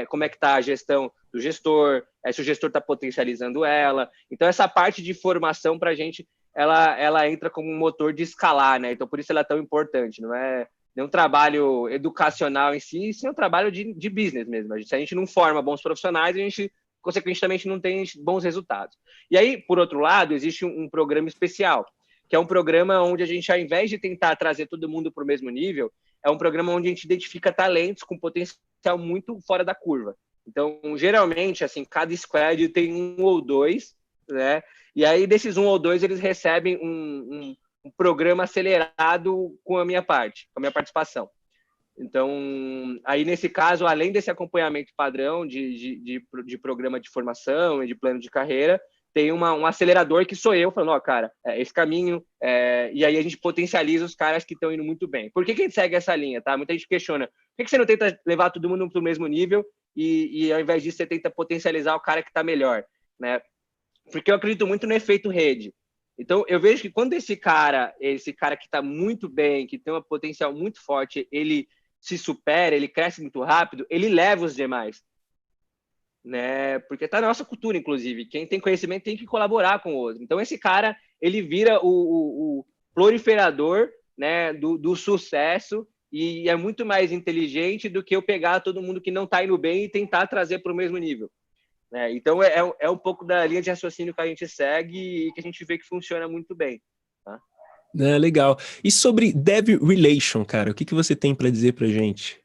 B: como é que está a gestão do gestor, se o gestor está potencializando ela. Então, essa parte de formação, para a gente, ela entra como um motor de escalar, né? Então, por isso ela é tão importante. Não é um trabalho educacional em si, isso é um trabalho de business mesmo. Se a gente não forma bons profissionais, a gente consequentemente não tem bons resultados. E aí, por outro lado, existe um programa especial, que é um programa onde a gente, ao invés de tentar trazer todo mundo para o mesmo nível, é um programa onde a gente identifica talentos com potencial muito fora da curva. Então, geralmente, assim, cada squad tem 1 ou 2, né? E aí, desses 1 ou 2, eles recebem um programa acelerado com a minha parte, com a minha participação. Então, aí nesse caso, além desse acompanhamento padrão de programa de formação e de plano de carreira, tem um acelerador que sou eu, falando, ó, cara, esse caminho, e aí a gente potencializa os caras que estão indo muito bem. Por que a gente segue essa linha, tá? Muita gente questiona, por que você não tenta levar todo mundo para o mesmo nível e ao invés disso você tenta potencializar o cara que está melhor, né? Porque eu acredito muito no efeito rede. Então, eu vejo que quando esse cara que está muito bem, que tem um potencial muito forte, ele se supera, ele cresce muito rápido, ele leva os demais. Né? Porque está na nossa cultura, inclusive. Quem tem conhecimento tem que colaborar com o outro. Então, esse cara, ele vira o proliferador, né, do sucesso e é muito mais inteligente do que eu pegar todo mundo que não está indo bem e tentar trazer para o mesmo nível. Né? Então, é um pouco da linha de raciocínio que a gente segue e que a gente vê que funciona muito bem. Tá?
A: Legal. E sobre Dev Relation, cara, o que você tem para dizer para gente?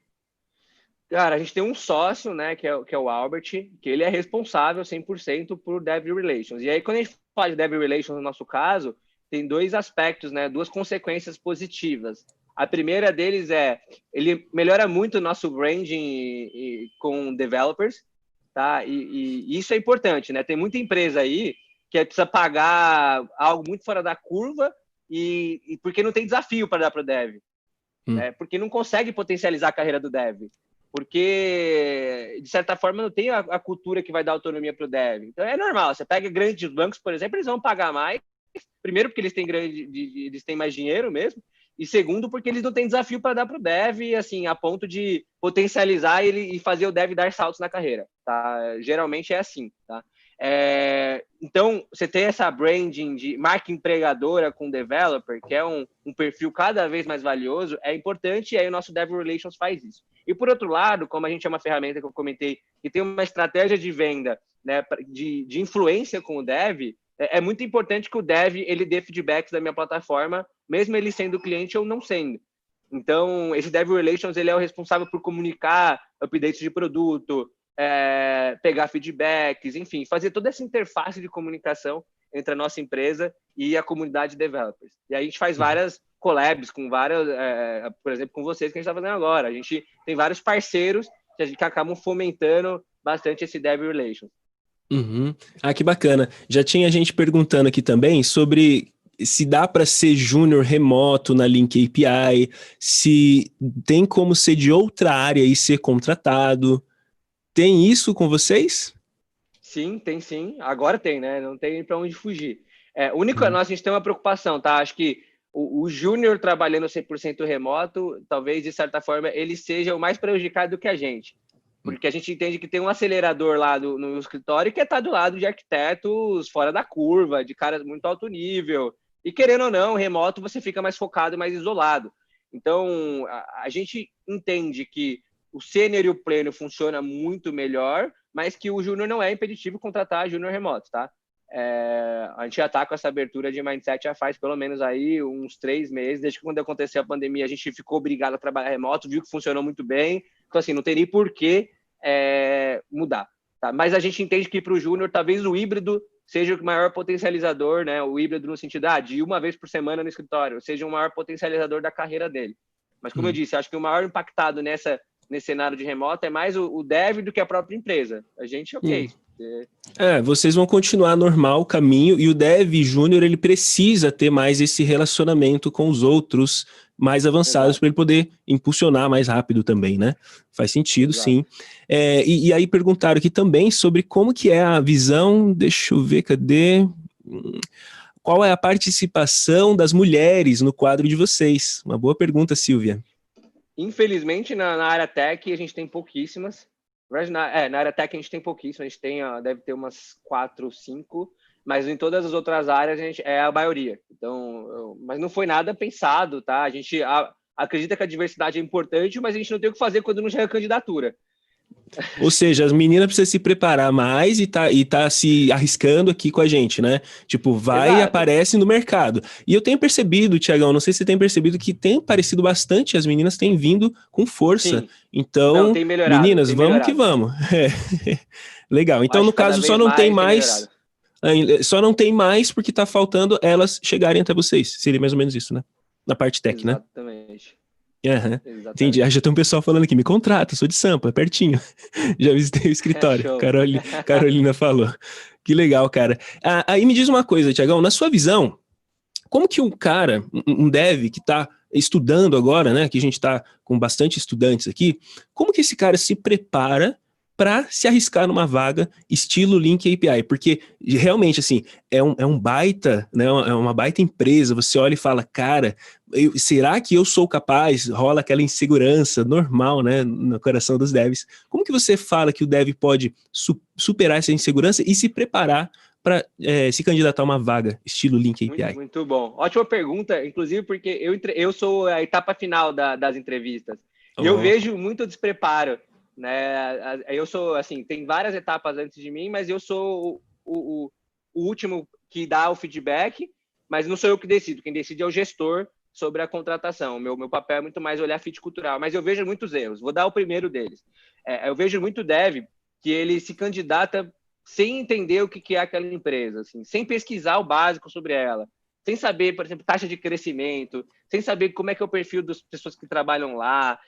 B: Cara, a gente tem um sócio, né, que é o Albert, que ele é responsável 100% por Dev Relations. E aí, quando a gente fala de Dev Relations, no nosso caso, tem dois aspectos, né, duas consequências positivas. A primeira deles ele melhora muito o nosso branding com developers, tá? E isso é importante, né? Tem muita empresa aí que precisa pagar algo muito fora da curva e porque não tem desafio para dar para o dev, né? Porque não consegue potencializar a carreira do dev. Porque, de certa forma, não tem a cultura que vai dar autonomia para o dev. Então, é normal. Você pega grandes bancos, por exemplo, eles vão pagar mais. Primeiro, porque eles têm mais dinheiro mesmo. E segundo, porque eles não têm desafio para dar para o dev, assim, a ponto de potencializar ele e fazer o dev dar saltos na carreira. Tá? Geralmente é assim. Tá? Então, você tem essa branding de marca empregadora com developer, que é um perfil cada vez mais valioso, é importante, e aí o nosso Dev Relations faz isso. E por outro lado, como a gente é uma ferramenta que eu comentei, que tem uma estratégia de venda, né, de influência com o dev, é muito importante que o dev ele dê feedbacks da minha plataforma, mesmo ele sendo cliente ou não sendo. Então, esse Dev Relations ele é o responsável por comunicar updates de produto, pegar feedbacks, enfim, fazer toda essa interface de comunicação entre a nossa empresa e a comunidade de developers. E aí a gente faz várias collabs com várias, por exemplo, com vocês que a gente está fazendo agora. A gente tem vários parceiros que acabam fomentando bastante esse Dev Relations.
A: Uhum. Ah, que bacana. Já tinha gente perguntando aqui também sobre se dá para ser júnior remoto na Link API, se tem como ser de outra área e ser contratado. Tem isso com vocês?
B: Sim, tem sim. Agora tem, né? Não tem para onde fugir. A gente tem uma preocupação, tá? Acho que o júnior trabalhando 100% remoto, talvez, de certa forma, ele seja o mais prejudicado do que a gente. Porque a gente entende que tem um acelerador lá no escritório que está do lado de arquitetos fora da curva, de caras muito alto nível. E querendo ou não, remoto você fica mais focado, mais isolado. Então, a gente entende que o sênior e o pleno funciona muito melhor, mas que o júnior não é impeditivo contratar júnior remoto, tá? A gente já está com essa abertura de mindset já faz pelo menos aí uns 3 meses, desde que quando aconteceu a pandemia a gente ficou obrigado a trabalhar remoto, viu que funcionou muito bem, então assim, não tem nem por que mudar, tá? Mas a gente entende que para o júnior talvez o híbrido seja o maior potencializador, né? O híbrido no sentido de uma vez por semana no escritório, seja o maior potencializador da carreira dele. Mas como eu disse, acho que o maior impactado nesse cenário de remoto é mais o dev do que a própria empresa. A gente, ok.
A: Vocês vão continuar normal o caminho e o dev júnior ele precisa ter mais esse relacionamento com os outros mais avançados para ele poder impulsionar mais rápido também, né? Faz sentido, sim. E aí perguntaram aqui também sobre como que é a visão, deixa eu ver, cadê? Qual é a participação das mulheres no quadro de vocês? Uma boa pergunta, Silvia.
B: Infelizmente, na área tech, a gente tem pouquíssimas. Na área tech, a gente tem pouquíssimas. A gente tem, deve ter umas 4 ou 5, mas em todas as outras áreas, a gente é a maioria. Então, mas não foi nada pensado, tá? A gente acredita que a diversidade é importante, mas a gente não tem o que fazer quando não chega a candidatura.
A: Ou seja, as meninas precisam se preparar mais e tá se arriscando aqui com a gente, né? Tipo, vai e aparece no mercado. E eu tenho percebido, Tiagão, não sei se você tem percebido, que tem parecido bastante, as meninas têm vindo com força.
B: Sim.
A: Então,
B: não, tem melhorado,
A: meninas,
B: tem
A: vamos
B: melhorado.
A: que vamos. Legal. Então, no caso, só não tem mais... Só não tem mais porque tá faltando elas chegarem até vocês. Seria mais ou menos isso, né? Na parte tech,
B: Exatamente.
A: né? Aham. Entendi. Já tem um pessoal falando aqui, me contrata, sou de Sampa, pertinho. Já visitei o escritório.
B: Show.
A: Carolina falou. Que legal, cara. Aí me diz uma coisa, Tiagão, na sua visão, como que um cara, um dev que está estudando agora, né, que a gente está com bastante estudantes aqui, como que esse cara se prepara para se arriscar numa vaga estilo Link API? Porque realmente, assim, é um baita, né, é uma baita empresa, você olha e fala, cara, será que eu sou capaz? Rola aquela insegurança normal, né, no coração dos devs. Como que você fala que o dev pode superar essa insegurança e se preparar para se candidatar a uma vaga estilo Link API?
B: Muito bom. Ótima pergunta, inclusive porque eu sou a etapa final das entrevistas. E eu vejo muito despreparo, né? Eu sou, assim, tem várias etapas antes de mim, mas eu sou o último que dá o feedback, mas não sou eu que decido. Quem decide é o gestor sobre a contratação. Meu papel é muito mais olhar fit cultural, mas eu vejo muitos erros. Vou dar o primeiro deles. Eu vejo muito dev que ele se candidata sem entender o que é aquela empresa, assim, sem pesquisar o básico sobre ela, sem saber, por exemplo, taxa de crescimento, sem saber como é que é o perfil das pessoas que trabalham lá,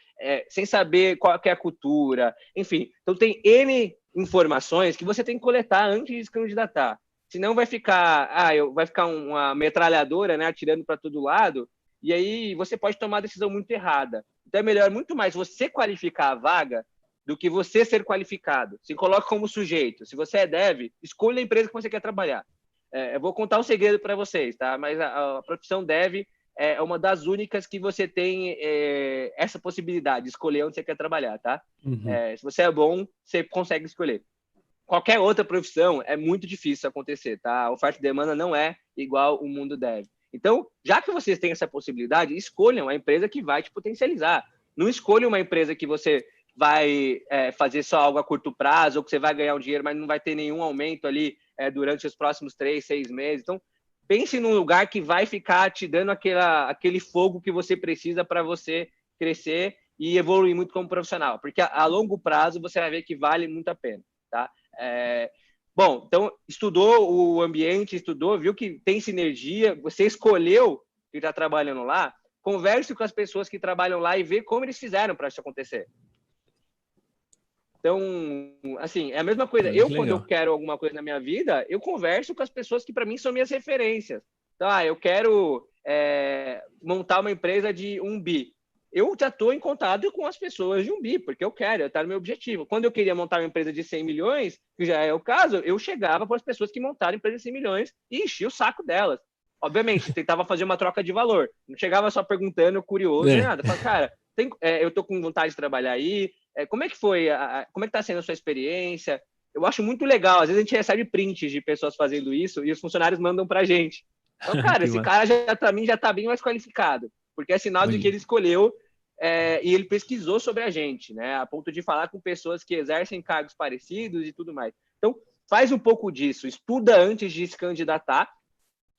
B: sem saber qual que é a cultura, enfim. Então, tem N informações que você tem que coletar antes de se candidatar. Senão vai ficar uma metralhadora, né, atirando para todo lado, e aí você pode tomar a decisão muito errada. Então, é melhor muito mais você qualificar a vaga do que você ser qualificado. Se coloque como sujeito. Se você é dev, escolha a empresa que você quer trabalhar. Eu vou contar um segredo para vocês, tá? Mas a profissão dev é uma das únicas que você tem essa possibilidade de escolher onde você quer trabalhar, tá?
A: Uhum.
B: Se você é bom, você consegue escolher. Qualquer outra profissão é muito difícil acontecer, tá? A oferta e demanda não é igual o mundo dev. Então, já que vocês têm essa possibilidade, escolham a empresa que vai te potencializar. Não escolha uma empresa que você vai fazer só algo a curto prazo, ou que você vai ganhar um dinheiro, mas não vai ter nenhum aumento ali durante os próximos 3, 6 meses. Então, pense num lugar que vai ficar te dando aquele fogo que você precisa para você crescer e evoluir muito como profissional, porque a longo prazo você vai ver que vale muito a pena, tá? Bom, então, estudou o ambiente, viu que tem sinergia, você escolheu que está trabalhando lá, converse com as pessoas que trabalham lá e vê como eles fizeram para isso acontecer. Então, assim, é a mesma coisa. Quando eu quero alguma coisa na minha vida, eu converso com as pessoas que, para mim, são minhas referências. Então, eu quero montar uma empresa de 1 bi. Eu já estou em contato com as pessoas de 1 bi, porque eu quero, está no meu objetivo. Quando eu queria montar uma empresa de 100 milhões, que já é o caso, eu chegava para as pessoas que montaram empresa de 100 milhões e enchia o saco delas. Obviamente, tentava fazer uma troca de valor. Não chegava só perguntando, curioso, nem nada. Falava, cara, eu estou com vontade de trabalhar aí, como é que foi? Como é que está sendo a sua experiência? Eu acho muito legal. Às vezes a gente recebe prints de pessoas fazendo isso e os funcionários mandam para a gente. Então, cara, esse cara para mim já está bem mais qualificado, porque é sinal de que ele escolheu e ele pesquisou sobre a gente, né? A ponto de falar com pessoas que exercem cargos parecidos e tudo mais. Então, faz um pouco disso. Estuda antes de se candidatar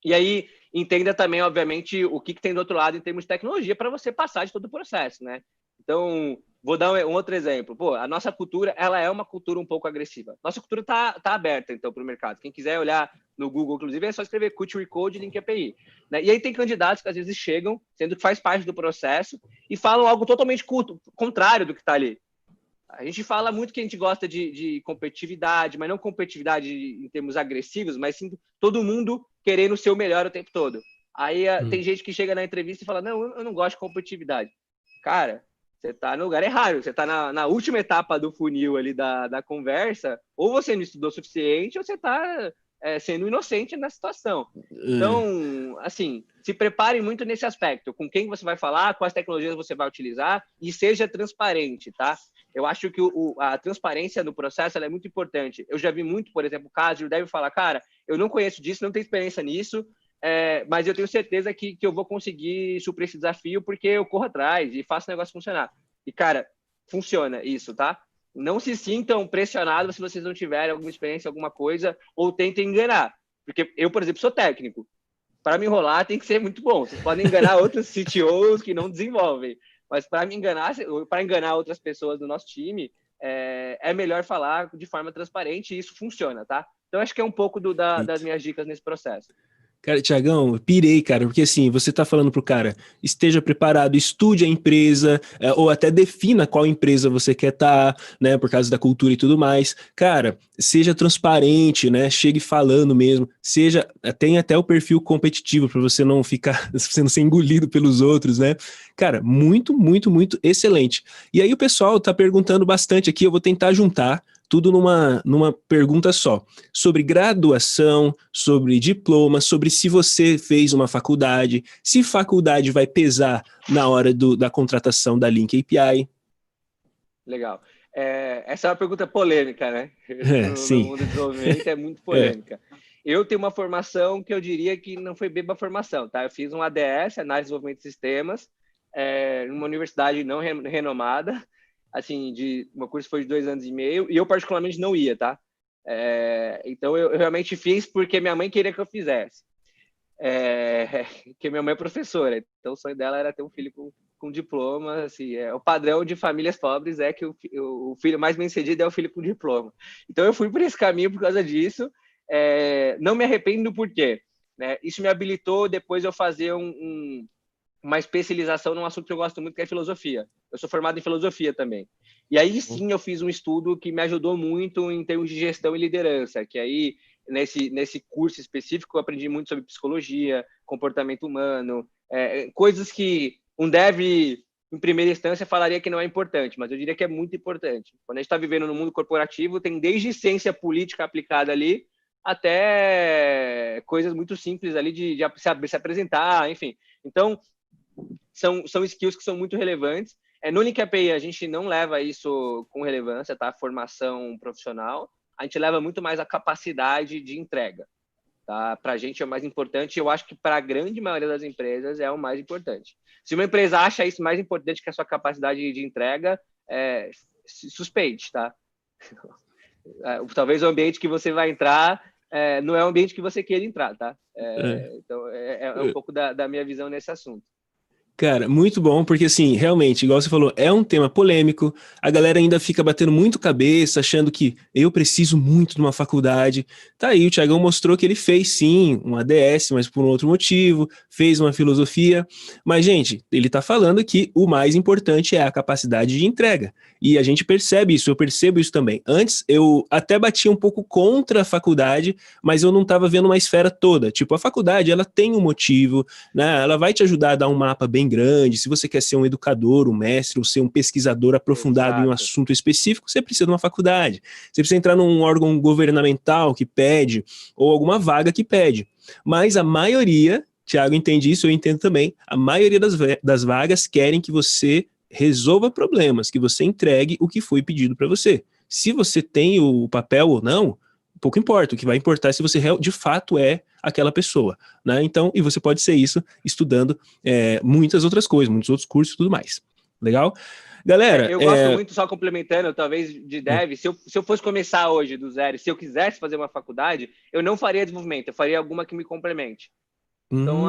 B: e aí entenda também, obviamente, o que tem do outro lado em termos de tecnologia para você passar de todo o processo, né? Então, vou dar um outro exemplo. Pô, a nossa cultura, ela é uma cultura um pouco agressiva. Nossa cultura tá aberta, então, para o mercado. Quem quiser olhar no Google, inclusive, é só escrever Culture Code Link API. Né? E aí tem candidatos que às vezes chegam, sendo que faz parte do processo, e falam algo totalmente contrário do que está ali. A gente fala muito que a gente gosta de competitividade, mas não competitividade em termos agressivos, mas sim todo mundo querendo ser o melhor o tempo todo. Aí tem gente que chega na entrevista e fala, não, eu não gosto de competitividade. Cara, você está no lugar errado, você está na última etapa do funil ali da conversa, ou você não estudou o suficiente, ou você está sendo inocente na situação. Então, assim, se prepare muito nesse aspecto, com quem você vai falar, quais tecnologias você vai utilizar, e seja transparente, tá? Eu acho que a transparência no processo ela é muito importante. Eu já vi muito, por exemplo, o caso de deve falar, cara, eu não conheço disso, não tenho experiência nisso, mas eu tenho certeza que eu vou conseguir suprir esse desafio porque eu corro atrás e faço o negócio funcionar. E, cara, funciona isso, tá? Não se sintam pressionados se vocês não tiverem alguma experiência, alguma coisa, ou tentem enganar. Porque eu, por exemplo, sou técnico. Para me enrolar tem que ser muito bom. Vocês podem enganar outros CTOs que não desenvolvem. Mas para me enganar, para enganar outras pessoas do nosso time, é melhor falar de forma transparente e isso funciona, tá? Então, acho que é um pouco das minhas dicas nesse processo.
A: Cara, Tiagão, eu pirei, cara, porque assim, você tá falando pro cara, esteja preparado, estude a empresa, ou até defina qual empresa você quer estar, né, por causa da cultura e tudo mais. Cara, seja transparente, né, chegue falando mesmo, tenha até o perfil competitivo para você não ficar, você não ser engolido pelos outros, né? Cara, muito, muito, muito excelente. E aí o pessoal tá perguntando bastante aqui, eu vou tentar juntar tudo numa pergunta só, sobre graduação, sobre diploma, sobre se você fez uma faculdade, se faculdade vai pesar na hora da contratação da Link API.
B: Legal. Essa é uma pergunta polêmica, né? No
A: Sim.
B: mundo do desenvolvimento é muito polêmica. Eu tenho uma formação que eu diria que não foi bem uma formação, tá? Eu fiz um ADS, Análise de Desenvolvimento de Sistemas, numa universidade não renomada, assim, meu curso foi de 2 anos e meio, e eu particularmente não ia, tá? Então eu realmente fiz porque minha mãe queria que eu fizesse. Que minha mãe é professora, então o sonho dela era ter um filho com diploma, assim, o padrão de famílias pobres é que o filho mais bem-sucedido é o filho com diploma. Então eu fui por esse caminho por causa disso, não me arrependo por quê, né? Isso me habilitou depois eu fazer uma especialização num assunto que eu gosto muito, que é filosofia. Eu sou formado em filosofia também. E aí sim eu fiz um estudo que me ajudou muito em termos de gestão e liderança, que aí nesse curso específico eu aprendi muito sobre psicologia, comportamento humano, coisas que um dev, em primeira instância, falaria que não é importante, mas eu diria que é muito importante. Quando a gente está vivendo no mundo corporativo, tem desde ciência política aplicada ali, até coisas muito simples ali de se apresentar, enfim. Então, são skills que são muito relevantes. No Link API, a gente não leva isso com relevância, tá? Formação profissional. A gente leva muito mais a capacidade de entrega. Tá? Para a gente é o mais importante. Eu acho que para a grande maioria das empresas é o mais importante. Se uma empresa acha isso mais importante que a sua capacidade de entrega, suspeite, tá? Talvez o ambiente que você vai entrar não é o ambiente que você queira entrar, tá? Então, é um pouco da minha visão nesse assunto.
A: Cara, muito bom, porque assim, realmente, igual você falou, é um tema polêmico, a galera ainda fica batendo muito cabeça, achando que eu preciso muito de uma faculdade. Tá aí, o Thiagão mostrou que ele fez sim um ADS, mas por um outro motivo, fez uma filosofia. Mas, gente, ele tá falando que o mais importante é a capacidade de entrega. E a gente percebe isso, eu percebo isso também. Antes, eu até batia um pouco contra a faculdade, mas eu não estava vendo uma esfera toda. Tipo, a faculdade, ela tem um motivo, né? Ela vai te ajudar a dar um mapa bem grande. Se você quer ser um educador, um mestre, ou ser um pesquisador aprofundado em um assunto específico, você precisa de uma faculdade. Você precisa entrar num órgão governamental que pede, ou alguma vaga que pede. Mas a maioria, Thiago entende isso, eu entendo também, a maioria das vagas querem que você resolva problemas, que você entregue o que foi pedido para você. Se você tem o papel ou não, pouco importa. O que vai importar é se você de fato é aquela pessoa, né? Então, e você pode ser isso estudando muitas outras coisas, muitos outros cursos e tudo mais. Legal? Galera,
B: eu gosto muito, só complementando, talvez de dev, se eu fosse começar hoje do zero, se eu quisesse fazer uma faculdade, eu não faria desenvolvimento, eu faria alguma que me complemente. Então,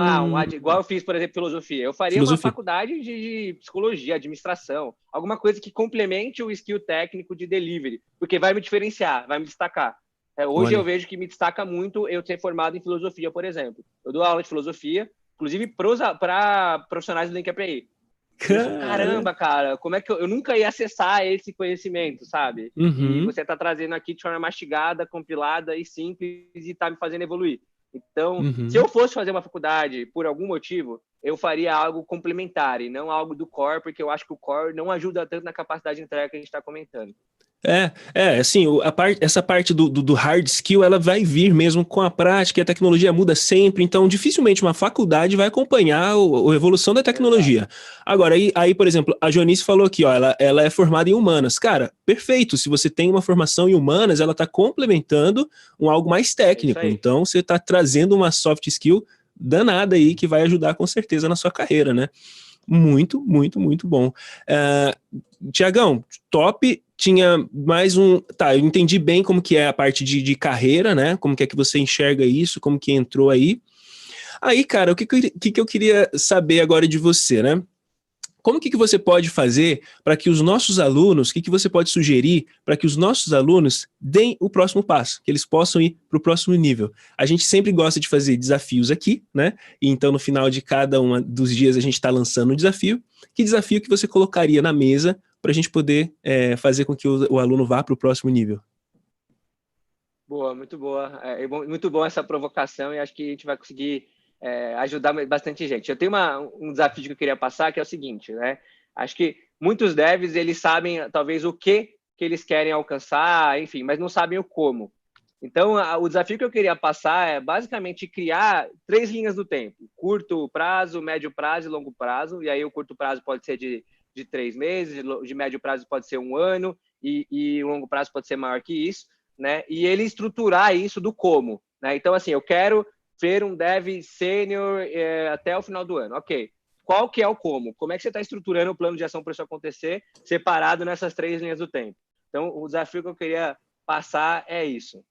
B: igual eu fiz, por exemplo, filosofia. Eu faria uma faculdade de psicologia, administração, alguma coisa que complemente o skill técnico de delivery, porque vai me diferenciar, vai me destacar. Hoje eu vejo que me destaca muito eu ser formado em filosofia, por exemplo. Eu dou aula de filosofia, inclusive para profissionais do Link API. Caramba, cara, como é que eu nunca ia acessar esse conhecimento, sabe? E você está trazendo aqui de forma mastigada, compilada e simples e está me fazendo evoluir. Então, se eu fosse fazer uma faculdade por algum motivo, eu faria algo complementar e não algo do core, porque eu acho que o core não ajuda tanto na capacidade de entrega que a gente está comentando.
A: Assim, essa parte do hard skill, ela vai vir mesmo com a prática, a tecnologia muda sempre, então dificilmente uma faculdade vai acompanhar a evolução da tecnologia. Exato. Agora, aí, por exemplo, a Joanice falou aqui, ó, ela é formada em humanas. Cara, perfeito, se você tem uma formação em humanas, ela está complementando algo mais técnico, então você está trazendo uma soft skill danada aí, que vai ajudar com certeza na sua carreira, né? Muito, muito, muito bom. Tiagão, top. Tinha mais um... Tá, eu entendi bem como que é a parte de carreira, né? Como que é que você enxerga isso, como que entrou aí. Aí, cara, o que eu queria saber agora de você, né? Como que você pode fazer para que os nossos alunos, o que você pode sugerir para que os nossos alunos deem o próximo passo, que eles possam ir para o próximo nível? A gente sempre gosta de fazer desafios aqui, né? E então, no final de cada um dos dias, a gente está lançando um desafio. Que desafio que você colocaria na mesa para a gente poder fazer com que o aluno vá para o próximo nível?
B: Boa, muito boa. Muito bom essa provocação e acho que a gente vai conseguir ajudar bastante gente. Eu tenho um desafio que eu queria passar, que é o seguinte, né? Acho que muitos devs, eles sabem talvez o que eles querem alcançar, enfim, mas não sabem o como. Então, o desafio que eu queria passar é basicamente criar 3 linhas do tempo: curto prazo, médio prazo e longo prazo. E aí o curto prazo pode ser de 3 meses, de médio prazo pode ser 1 ano e o longo prazo pode ser maior que isso, né? E ele estruturar isso do como, né? Então, assim, eu quero ser um dev sênior até o final do ano. Ok. Qual que é o como? Como é que você está estruturando o plano de ação para isso acontecer, separado nessas 3 linhas do tempo? Então, o desafio que eu queria passar é isso.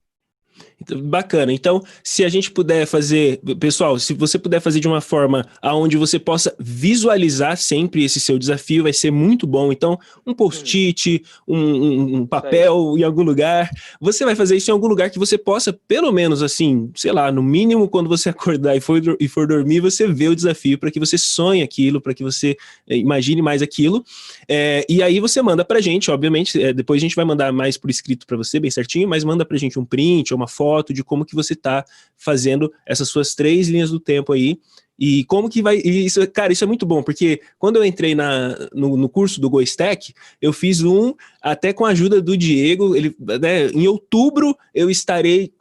A: Bacana. Então, se a gente puder fazer, pessoal, se você puder fazer de uma forma aonde você possa visualizar sempre esse seu desafio, vai ser muito bom. Então, um post-it, um papel em algum lugar, você vai fazer isso em algum lugar que você possa, pelo menos assim, sei lá, no mínimo quando você acordar e for dormir, você vê o desafio para que você sonhe aquilo, para que você imagine mais aquilo. E aí você manda pra gente, obviamente, depois a gente vai mandar mais por escrito para você, bem certinho, mas manda pra gente um print ou uma foto de como que você está fazendo essas suas 3 linhas do tempo aí, e como que vai... Isso, cara, isso é muito bom, porque quando eu entrei no curso do GoStack, eu fiz até com a ajuda do Diego, né, em outubro eu estarei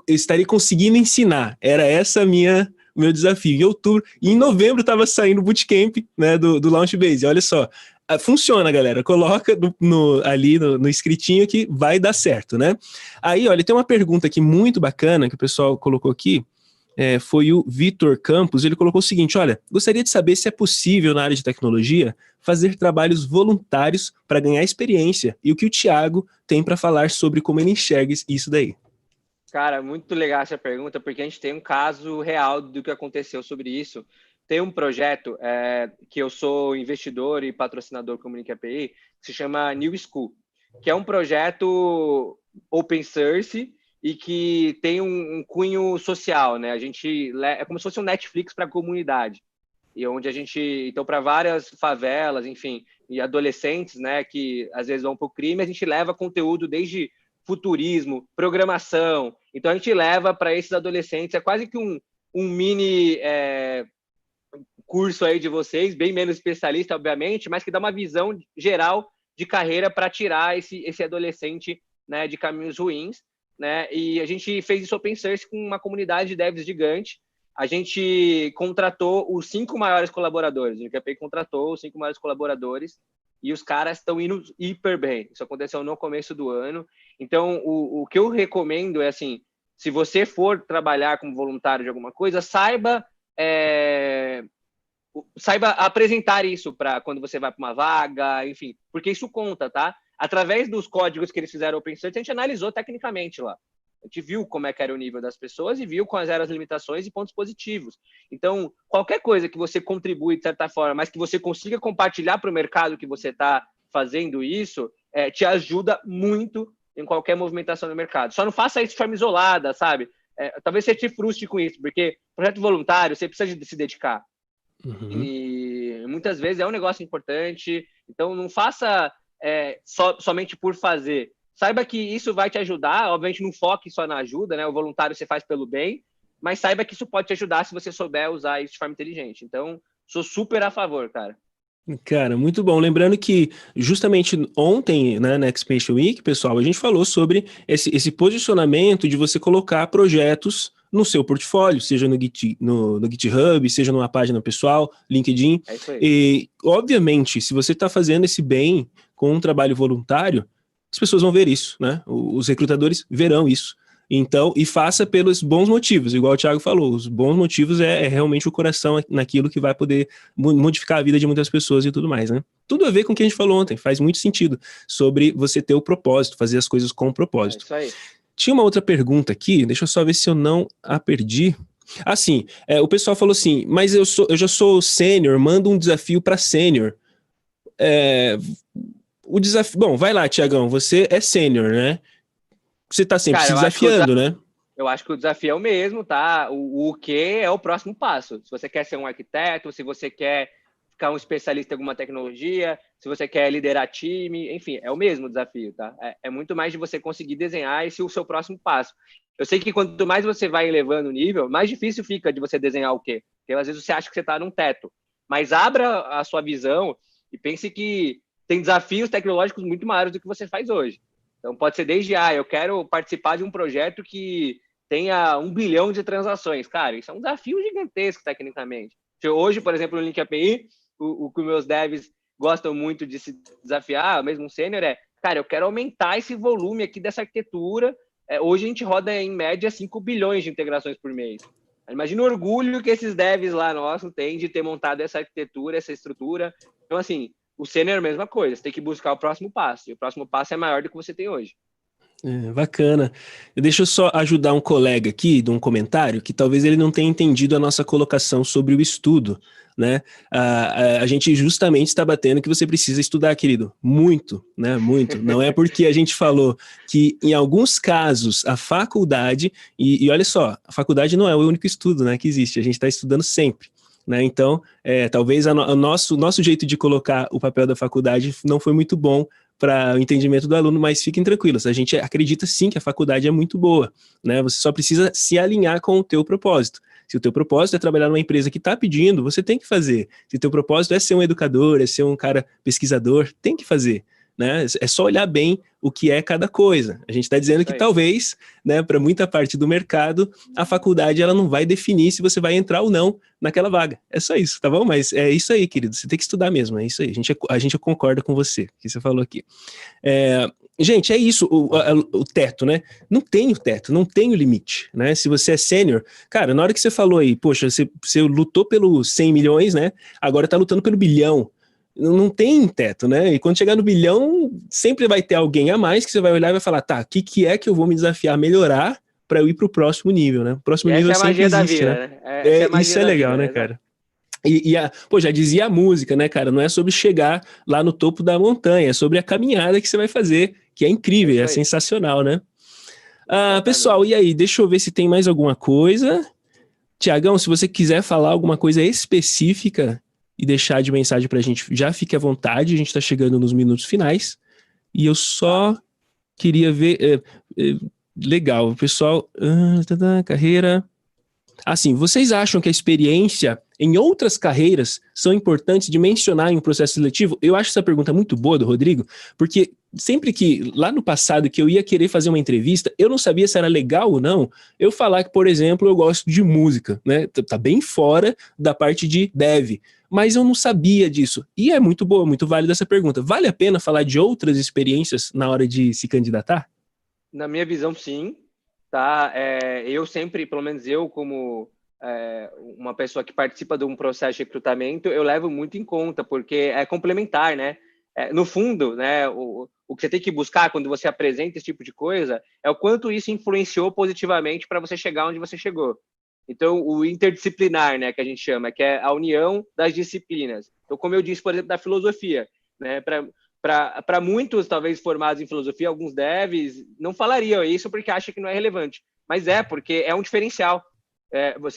A: conseguindo ensinar, era essa meu desafio, em outubro, e em novembro estava saindo o bootcamp, né, do Launchbase, olha só, funciona, galera. Coloca ali no escritinho que vai dar certo, né? Aí, olha, tem uma pergunta aqui muito bacana que o pessoal colocou aqui. Foi o Vitor Campos. Ele colocou o seguinte: olha, gostaria de saber se é possível na área de tecnologia fazer trabalhos voluntários para ganhar experiência e o que o Thiago tem para falar sobre como ele enxerga isso daí.
B: Cara, muito legal essa pergunta, porque a gente tem um caso real do que aconteceu sobre isso. Tem um projeto que eu sou investidor e patrocinador como Link API, que se chama New School, que é um projeto open source e que tem um cunho social, né? É como se fosse um Netflix para a comunidade, e onde a gente, então, para várias favelas, enfim, e adolescentes, né, que às vezes vão para o crime, a gente leva conteúdo desde futurismo, programação. Então, a gente leva para esses adolescentes, é quase que um mini curso aí de vocês, bem menos especialista, obviamente, mas que dá uma visão geral de carreira para tirar esse adolescente, né, de caminhos ruins, né? E a gente fez isso open source com uma comunidade de devs gigante. A gente contratou os 5 maiores colaboradores. O GitHub contratou os 5 maiores colaboradores e os caras estão indo hiper bem. Isso aconteceu no começo do ano. Então, o que eu recomendo é assim, se você for trabalhar como voluntário de alguma coisa, saiba apresentar isso para quando você vai para uma vaga, enfim, porque isso conta, tá? Através dos códigos que eles fizeram open source, a gente analisou tecnicamente lá. A gente viu como é que era o nível das pessoas e viu quais eram as limitações e pontos positivos. Então, qualquer coisa que você contribui de certa forma, mas que você consiga compartilhar para o mercado que você está fazendo isso, te ajuda muito em qualquer movimentação no mercado. Só não faça isso de forma isolada, sabe? Talvez você te frustre com isso, porque projeto voluntário, você precisa de se dedicar. Uhum. E muitas vezes é um negócio importante, então não faça somente por fazer. Saiba que isso vai te ajudar, obviamente não foque só na ajuda, né? O voluntário você faz pelo bem, mas saiba que isso pode te ajudar se você souber usar isso de forma inteligente. Então, sou super a favor, cara.
A: Cara, muito bom. Lembrando que justamente ontem, né, na Expansion Week, pessoal, a gente falou sobre esse posicionamento de você colocar projetos no seu portfólio, seja no GitHub, seja numa página pessoal, LinkedIn.
B: É isso aí.
A: E, obviamente, se você está fazendo esse bem com um trabalho voluntário, as pessoas vão ver isso, né? Os recrutadores verão isso. Então, e faça pelos bons motivos, igual o Thiago falou, os bons motivos é realmente o coração naquilo que vai poder modificar a vida de muitas pessoas e tudo mais, né? Tudo a ver com o que a gente falou ontem, faz muito sentido, sobre você ter o propósito, fazer as coisas com o propósito.
B: É isso aí.
A: Tinha uma outra pergunta aqui, deixa eu só ver se eu não a perdi. Assim, o pessoal falou assim, mas eu já sou sênior, manda um desafio para sênior. o desafio... Bom, vai lá, Tiagão, você é sênior, né? Você está sempre se desafiando, né?
B: Eu acho que o desafio é o mesmo, tá? O que é o próximo passo. Se você quer ser um arquiteto, se você quer ficar um especialista em alguma tecnologia, se você quer liderar time, enfim, é o mesmo desafio, tá? É muito mais de você conseguir desenhar esse o seu próximo passo. Eu sei que quanto mais você vai elevando o nível, mais difícil fica de você desenhar o quê? Porque às vezes você acha que você está num teto. Mas abra a sua visão e pense que tem desafios tecnológicos muito maiores do que você faz hoje. Então pode ser desde, eu quero participar de um projeto que tenha 1 bilhão de transações. Cara, isso é um desafio gigantesco tecnicamente. Hoje, por exemplo, no Link API, o que meus devs gostam muito de se desafiar, mesmo um sênior, cara, eu quero aumentar esse volume aqui dessa arquitetura. Hoje a gente roda, em média, 5 bilhões de integrações por mês. Imagina o orgulho que esses devs lá nossos têm de ter montado essa arquitetura, essa estrutura. Então, assim, o sênior é a mesma coisa. Você tem que buscar o próximo passo. E o próximo passo é maior do que você tem hoje.
A: Bacana. Deixa eu só ajudar um colega aqui de um comentário que talvez ele não tenha entendido a nossa colocação sobre o estudo, né? A gente justamente está batendo que você precisa estudar, querido, muito, né? Muito. Não é porque a gente falou que em alguns casos a faculdade, e olha só, a faculdade não é o único estudo, né, que existe, a gente está estudando sempre. Né? Então, talvez o nosso jeito de colocar o papel da faculdade não foi muito bom para o entendimento do aluno, mas fiquem tranquilos, a gente acredita sim que a faculdade é muito boa, né? Você só precisa se alinhar com o teu propósito. Se o teu propósito é trabalhar numa empresa que está pedindo, você tem que fazer. Se o teu propósito é ser um educador, é ser um cara pesquisador, tem que fazer. Né? É só olhar bem o que é cada coisa. A gente está dizendo que talvez, né, para muita parte do mercado, a faculdade ela não vai definir se você vai entrar ou não naquela vaga. É só isso, tá bom? Mas é isso aí, querido. Você tem que estudar mesmo, é isso aí. A gente concorda com você, que você falou aqui. Gente, é isso, o teto, né? Não tem o teto, não tem o limite, né? Se você é sênior, cara, na hora que você falou aí, poxa, você lutou pelos 100 milhões, né? Agora tá lutando pelo bilhão. Não tem teto, né? E quando chegar no bilhão, sempre vai ter alguém a mais que você vai olhar e vai falar, tá, o que é que eu vou me desafiar a melhorar para eu ir pro próximo nível, né? O próximo nível sempre existe, né? Isso é legal, né, cara? Pô, já dizia a música, né, cara? Não é sobre chegar lá no topo da montanha, é sobre a caminhada que você vai fazer, que é incrível, é sensacional, né? Pessoal, e aí? Deixa eu ver se tem mais alguma coisa. Tiagão, se você quiser falar alguma coisa específica e deixar de mensagem pra gente, já fique à vontade, a gente tá chegando nos minutos finais. E eu só queria ver... legal, pessoal... carreira... Assim, vocês acham que a experiência em outras carreiras são importantes de mencionar em um processo seletivo? Eu acho essa pergunta muito boa do Rodrigo, porque sempre que, lá no passado, que eu ia querer fazer uma entrevista, eu não sabia se era legal ou não eu falar que, por exemplo, eu gosto de música, né? Tá bem fora da parte de dev, mas eu não sabia disso. E é muito boa, muito válida essa pergunta. Vale a pena falar de outras experiências na hora de se candidatar?
B: Na minha visão, sim. Tá? Eu sempre, pelo menos eu, como uma pessoa que participa de um processo de recrutamento, eu levo muito em conta, porque é complementar, né? No fundo, né, o que você tem que buscar quando você apresenta esse tipo de coisa é o quanto isso influenciou positivamente para você chegar onde você chegou. Então, o interdisciplinar, né, que a gente chama, que é a união das disciplinas. Então, como eu disse, por exemplo, da filosofia, né, para muitos, talvez, formados em filosofia, alguns devs não falariam isso porque acham que não é relevante. Mas porque é um diferencial.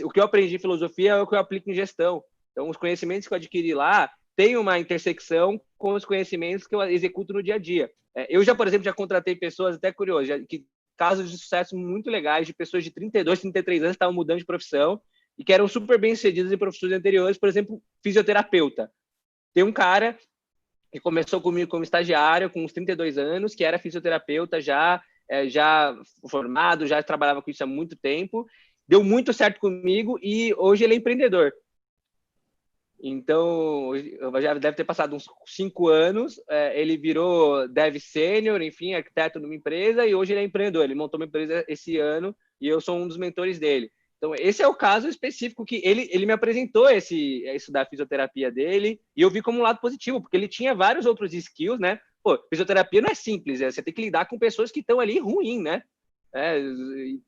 B: O que eu aprendi em filosofia é o que eu aplico em gestão. Então, os conhecimentos que eu adquiri lá têm uma intersecção com os conhecimentos que eu executo no dia a dia. Eu já, por exemplo, já contratei pessoas, até curioso, casos de sucesso muito legais de pessoas de 32, 33 anos que estavam mudando de profissão e que eram super bem-sucedidas em profissões anteriores, por exemplo, fisioterapeuta. Tem um cara que começou comigo como estagiário, com uns 32 anos, que era fisioterapeuta já formado, já trabalhava com isso há muito tempo, deu muito certo comigo e hoje ele é empreendedor. Então, já deve ter passado uns 5 anos, ele virou dev sênior, enfim, arquiteto numa empresa, e hoje ele é empreendedor. Ele montou uma empresa esse ano e eu sou um dos mentores dele. Então, esse é o caso específico que ele me apresentou isso da fisioterapia dele, e eu vi como um lado positivo, porque ele tinha vários outros skills, né? Pô, fisioterapia não é simples, você tem que lidar com pessoas que estão ali ruim, né?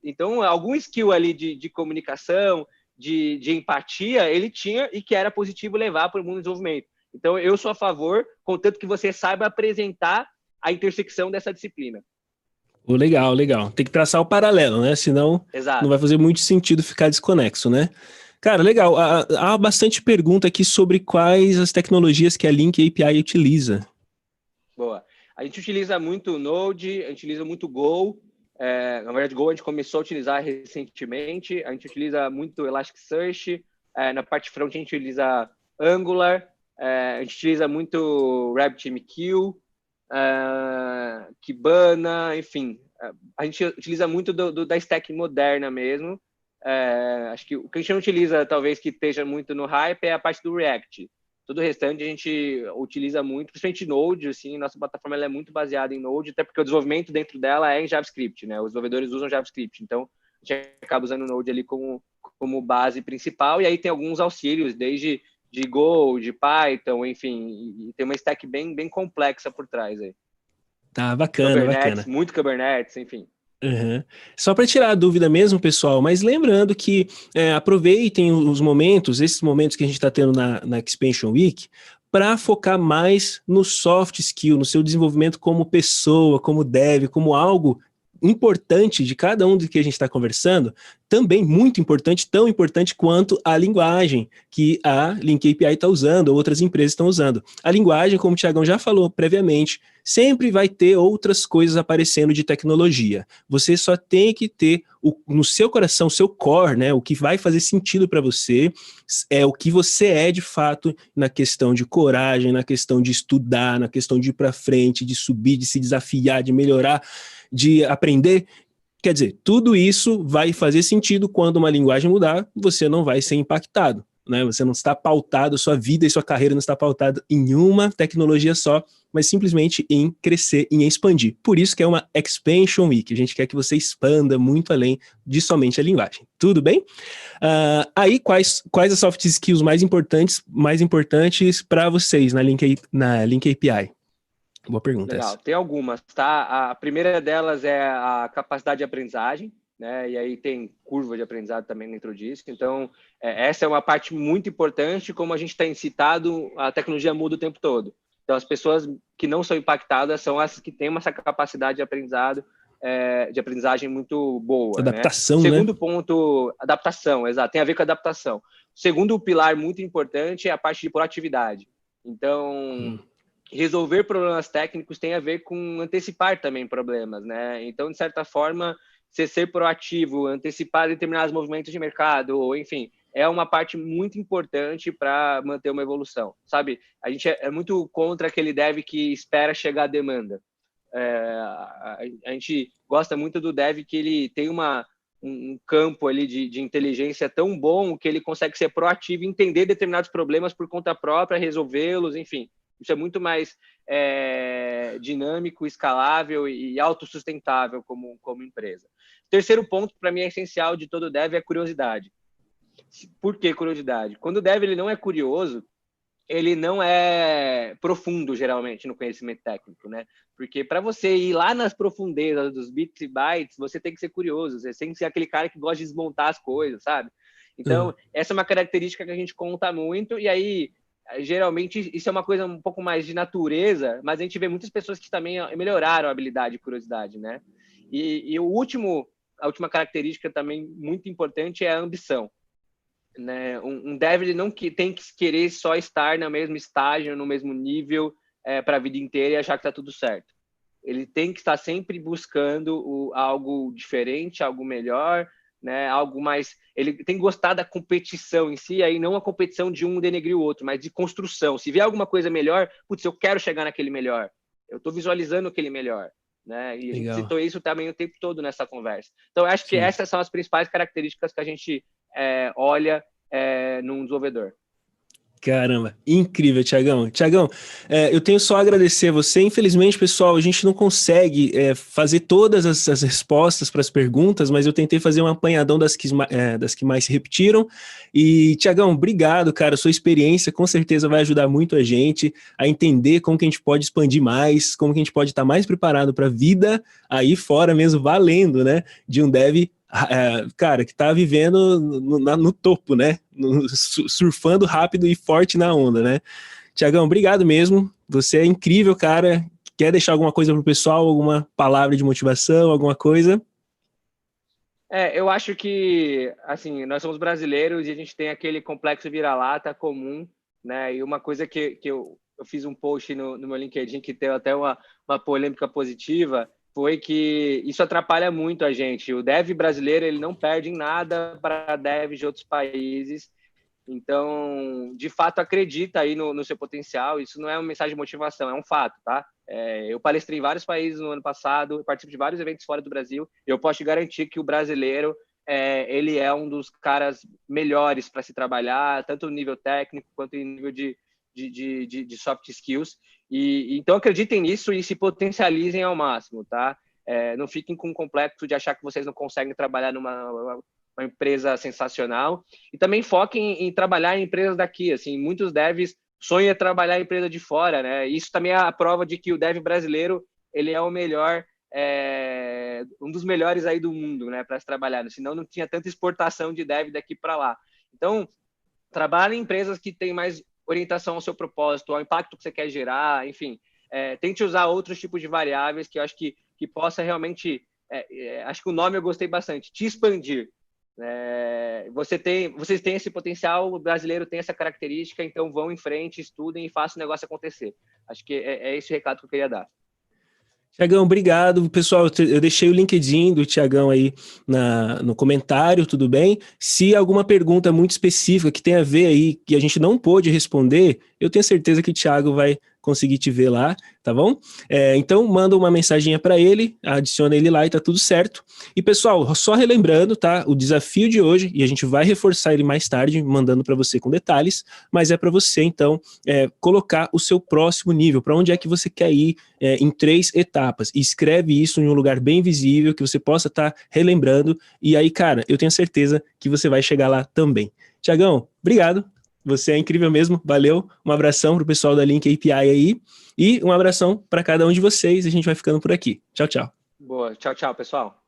B: Então, algum skill ali de comunicação, de empatia, ele tinha e que era positivo levar para o mundo do desenvolvimento. Então, eu sou a favor, contanto que você saiba apresentar a intersecção dessa disciplina.
A: Legal, legal. Tem que traçar o paralelo, né? Senão não vai fazer muito sentido ficar desconexo, né? Cara, legal. Há bastante pergunta aqui sobre quais as tecnologias que a Link API utiliza.
B: Boa. A gente utiliza muito Node, a gente utiliza muito Go. Na verdade, Go a gente começou a utilizar recentemente. A gente utiliza muito Elasticsearch. Na parte front, a gente utiliza Angular. A gente utiliza muito RabbitMQ, Kibana, enfim. A gente utiliza muito da stack moderna mesmo. Acho que o que a gente não utiliza, talvez que esteja muito no hype, é a parte do React. Todo o restante a gente utiliza muito, principalmente Node, assim, nossa plataforma ela é muito baseada em Node, até porque o desenvolvimento dentro dela é em JavaScript, né? Os desenvolvedores usam JavaScript, então a gente acaba usando o Node ali como base principal, e aí tem alguns auxílios, desde de Go, de Python, enfim, e tem uma stack bem complexa por trás aí.
A: Tá, bacana,
B: Kubernetes,
A: bacana.
B: muito Kubernetes, enfim.
A: Uhum. Só para tirar a dúvida mesmo, pessoal, mas lembrando que aproveitem os momentos, esses momentos que a gente está tendo na Expansion Week, para focar mais no soft skill, no seu desenvolvimento como pessoa, como dev, como algo importante de cada um do que a gente está conversando, também muito importante, tão importante quanto a linguagem que a Link API está usando, ou outras empresas estão usando. A linguagem, como o Thiagão já falou previamente, sempre vai ter outras coisas aparecendo de tecnologia. Você só tem que ter no seu coração, seu core, né, o que vai fazer sentido para você, é o que você é de fato na questão de coragem, na questão de estudar, na questão de ir para frente, de subir, de se desafiar, de melhorar, de aprender. Quer dizer, tudo isso vai fazer sentido quando uma linguagem mudar, você não vai ser impactado, né? Você não está pautado, sua vida e sua carreira não está pautada em uma tecnologia só, mas simplesmente em crescer, em expandir. Por isso que é uma Expansion Week. A gente quer que você expanda muito além de somente a linguagem. Tudo bem? Aí, quais as soft skills mais importantes para vocês na Link API? Boa pergunta.
B: Legal,
A: essa.
B: Tem algumas, tá? A primeira delas é a capacidade de aprendizagem, né? E aí tem curva de aprendizado também dentro disso. Então, essa é uma parte muito importante, como a gente tem citado, a tecnologia muda o tempo todo. Então, as pessoas que não são impactadas são as que têm essa capacidade de aprendizado, de aprendizagem muito boa.
A: Adaptação,
B: né?
A: né?
B: Segundo ponto, adaptação, exato, tem a ver com adaptação. Segundo pilar muito importante é a parte de proatividade. Então, resolver problemas técnicos tem a ver com antecipar também problemas, né? Então, de certa forma, você ser proativo, antecipar determinados movimentos de mercado, ou enfim, é uma parte muito importante para manter uma evolução, sabe? A gente é muito contra aquele dev que espera chegar a demanda. A gente gosta muito do dev que ele tem um campo ali de inteligência tão bom que ele consegue ser proativo, entender determinados problemas por conta própria, resolvê-los, enfim. Isso é muito mais dinâmico, escalável e autossustentável como empresa. Terceiro ponto, para mim, é essencial de todo dev é a curiosidade. Por que curiosidade? Quando o dev ele não é curioso, ele não é profundo, geralmente, no conhecimento técnico, né? Porque para você ir lá nas profundezas dos bits e bytes, você tem que ser curioso, você tem que ser aquele cara que gosta de desmontar as coisas, sabe? Então, essa é uma característica que a gente conta muito, e aí, geralmente, isso é uma coisa um pouco mais de natureza, mas a gente vê muitas pessoas que também melhoraram a habilidade de curiosidade, né? E a última característica também muito importante é a ambição. Né? Um dev ele não tem que querer só estar no mesmo estágio, no mesmo nível para a vida inteira e achar que está tudo certo. Ele tem que estar sempre buscando algo diferente, algo melhor, né? Algo mais. Ele tem que gostar da competição em si, aí não a competição de um denegrir o outro, mas de construção. Se vier alguma coisa melhor, putz, eu quero chegar naquele melhor. Eu estou visualizando aquele melhor. Né? E a gente citou isso também o tempo todo nessa conversa. Então, eu acho que essas são as principais características que a gente olha num desenvolvedor.
A: Caramba, incrível, Thiagão. Thiagão, eu tenho só a agradecer a você. Infelizmente, pessoal, a gente não consegue fazer todas as respostas para as perguntas, mas eu tentei fazer um apanhadão das que mais se repetiram. E, Thiagão, obrigado, cara. Sua experiência com certeza vai ajudar muito a gente a entender como que a gente pode expandir mais, como que a gente pode estar mais preparado para a vida aí fora mesmo, valendo, né? De um dev cara, que tá vivendo no topo, né? Surfando rápido e forte na onda, né? Tiagão, obrigado mesmo. Você é incrível, cara. Quer deixar alguma coisa pro pessoal? Alguma palavra de motivação, alguma coisa?
B: Eu acho que, assim, nós somos brasileiros e a gente tem aquele complexo vira-lata comum, né? E uma coisa que eu fiz um post no meu LinkedIn que teve até uma polêmica positiva foi que isso atrapalha muito a gente. O dev brasileiro, ele não perde em nada para devs de outros países. Então, de fato, acredita aí no seu potencial. Isso não é uma mensagem de motivação, é um fato, tá? Eu palestrei em vários países no ano passado, participo de vários eventos fora do Brasil, e eu posso te garantir que o brasileiro, ele é um dos caras melhores para se trabalhar, tanto no nível técnico quanto em nível de soft skills. Então, acreditem nisso e se potencializem ao máximo, tá? Não fiquem com o complexo de achar que vocês não conseguem trabalhar numa uma empresa sensacional, e também foquem em trabalhar em empresas daqui, assim, muitos devs sonham em trabalhar em empresa de fora, né? Isso também é a prova de que o dev brasileiro, ele é o melhor, um dos melhores aí do mundo, né, para se trabalhar, senão não tinha tanta exportação de dev daqui para lá. Então, trabalhe em empresas que têm mais orientação ao seu propósito, ao impacto que você quer gerar, enfim, tente usar outros tipos de variáveis que eu acho que possa realmente, acho que o nome eu gostei bastante, te expandir. Vocês têm esse potencial, o brasileiro tem essa característica, então vão em frente, estudem e façam o negócio acontecer. Acho que é esse o recado que eu queria dar.
A: Tiagão, obrigado. Pessoal, eu deixei o LinkedIn do Tiagão aí no comentário, tudo bem? Se alguma pergunta muito específica que tem a ver aí, que a gente não pôde responder, eu tenho certeza que o Thiago vai conseguir te ver lá, tá bom? Então, manda uma mensaginha para ele, adiciona ele lá e tá tudo certo. E, pessoal, só relembrando, tá? O desafio de hoje, e a gente vai reforçar ele mais tarde, mandando para você com detalhes, mas é para você, então, colocar o seu próximo nível, para onde é que você quer ir em 3 etapas. E escreve isso em um lugar bem visível, que você possa estar relembrando, e aí, cara, eu tenho certeza que você vai chegar lá também. Tiagão, obrigado. Você é incrível mesmo, valeu. Um abração pro pessoal da Link API aí e um abração para cada um de vocês. A gente vai ficando por aqui. Tchau, tchau.
B: Boa, tchau, tchau, pessoal.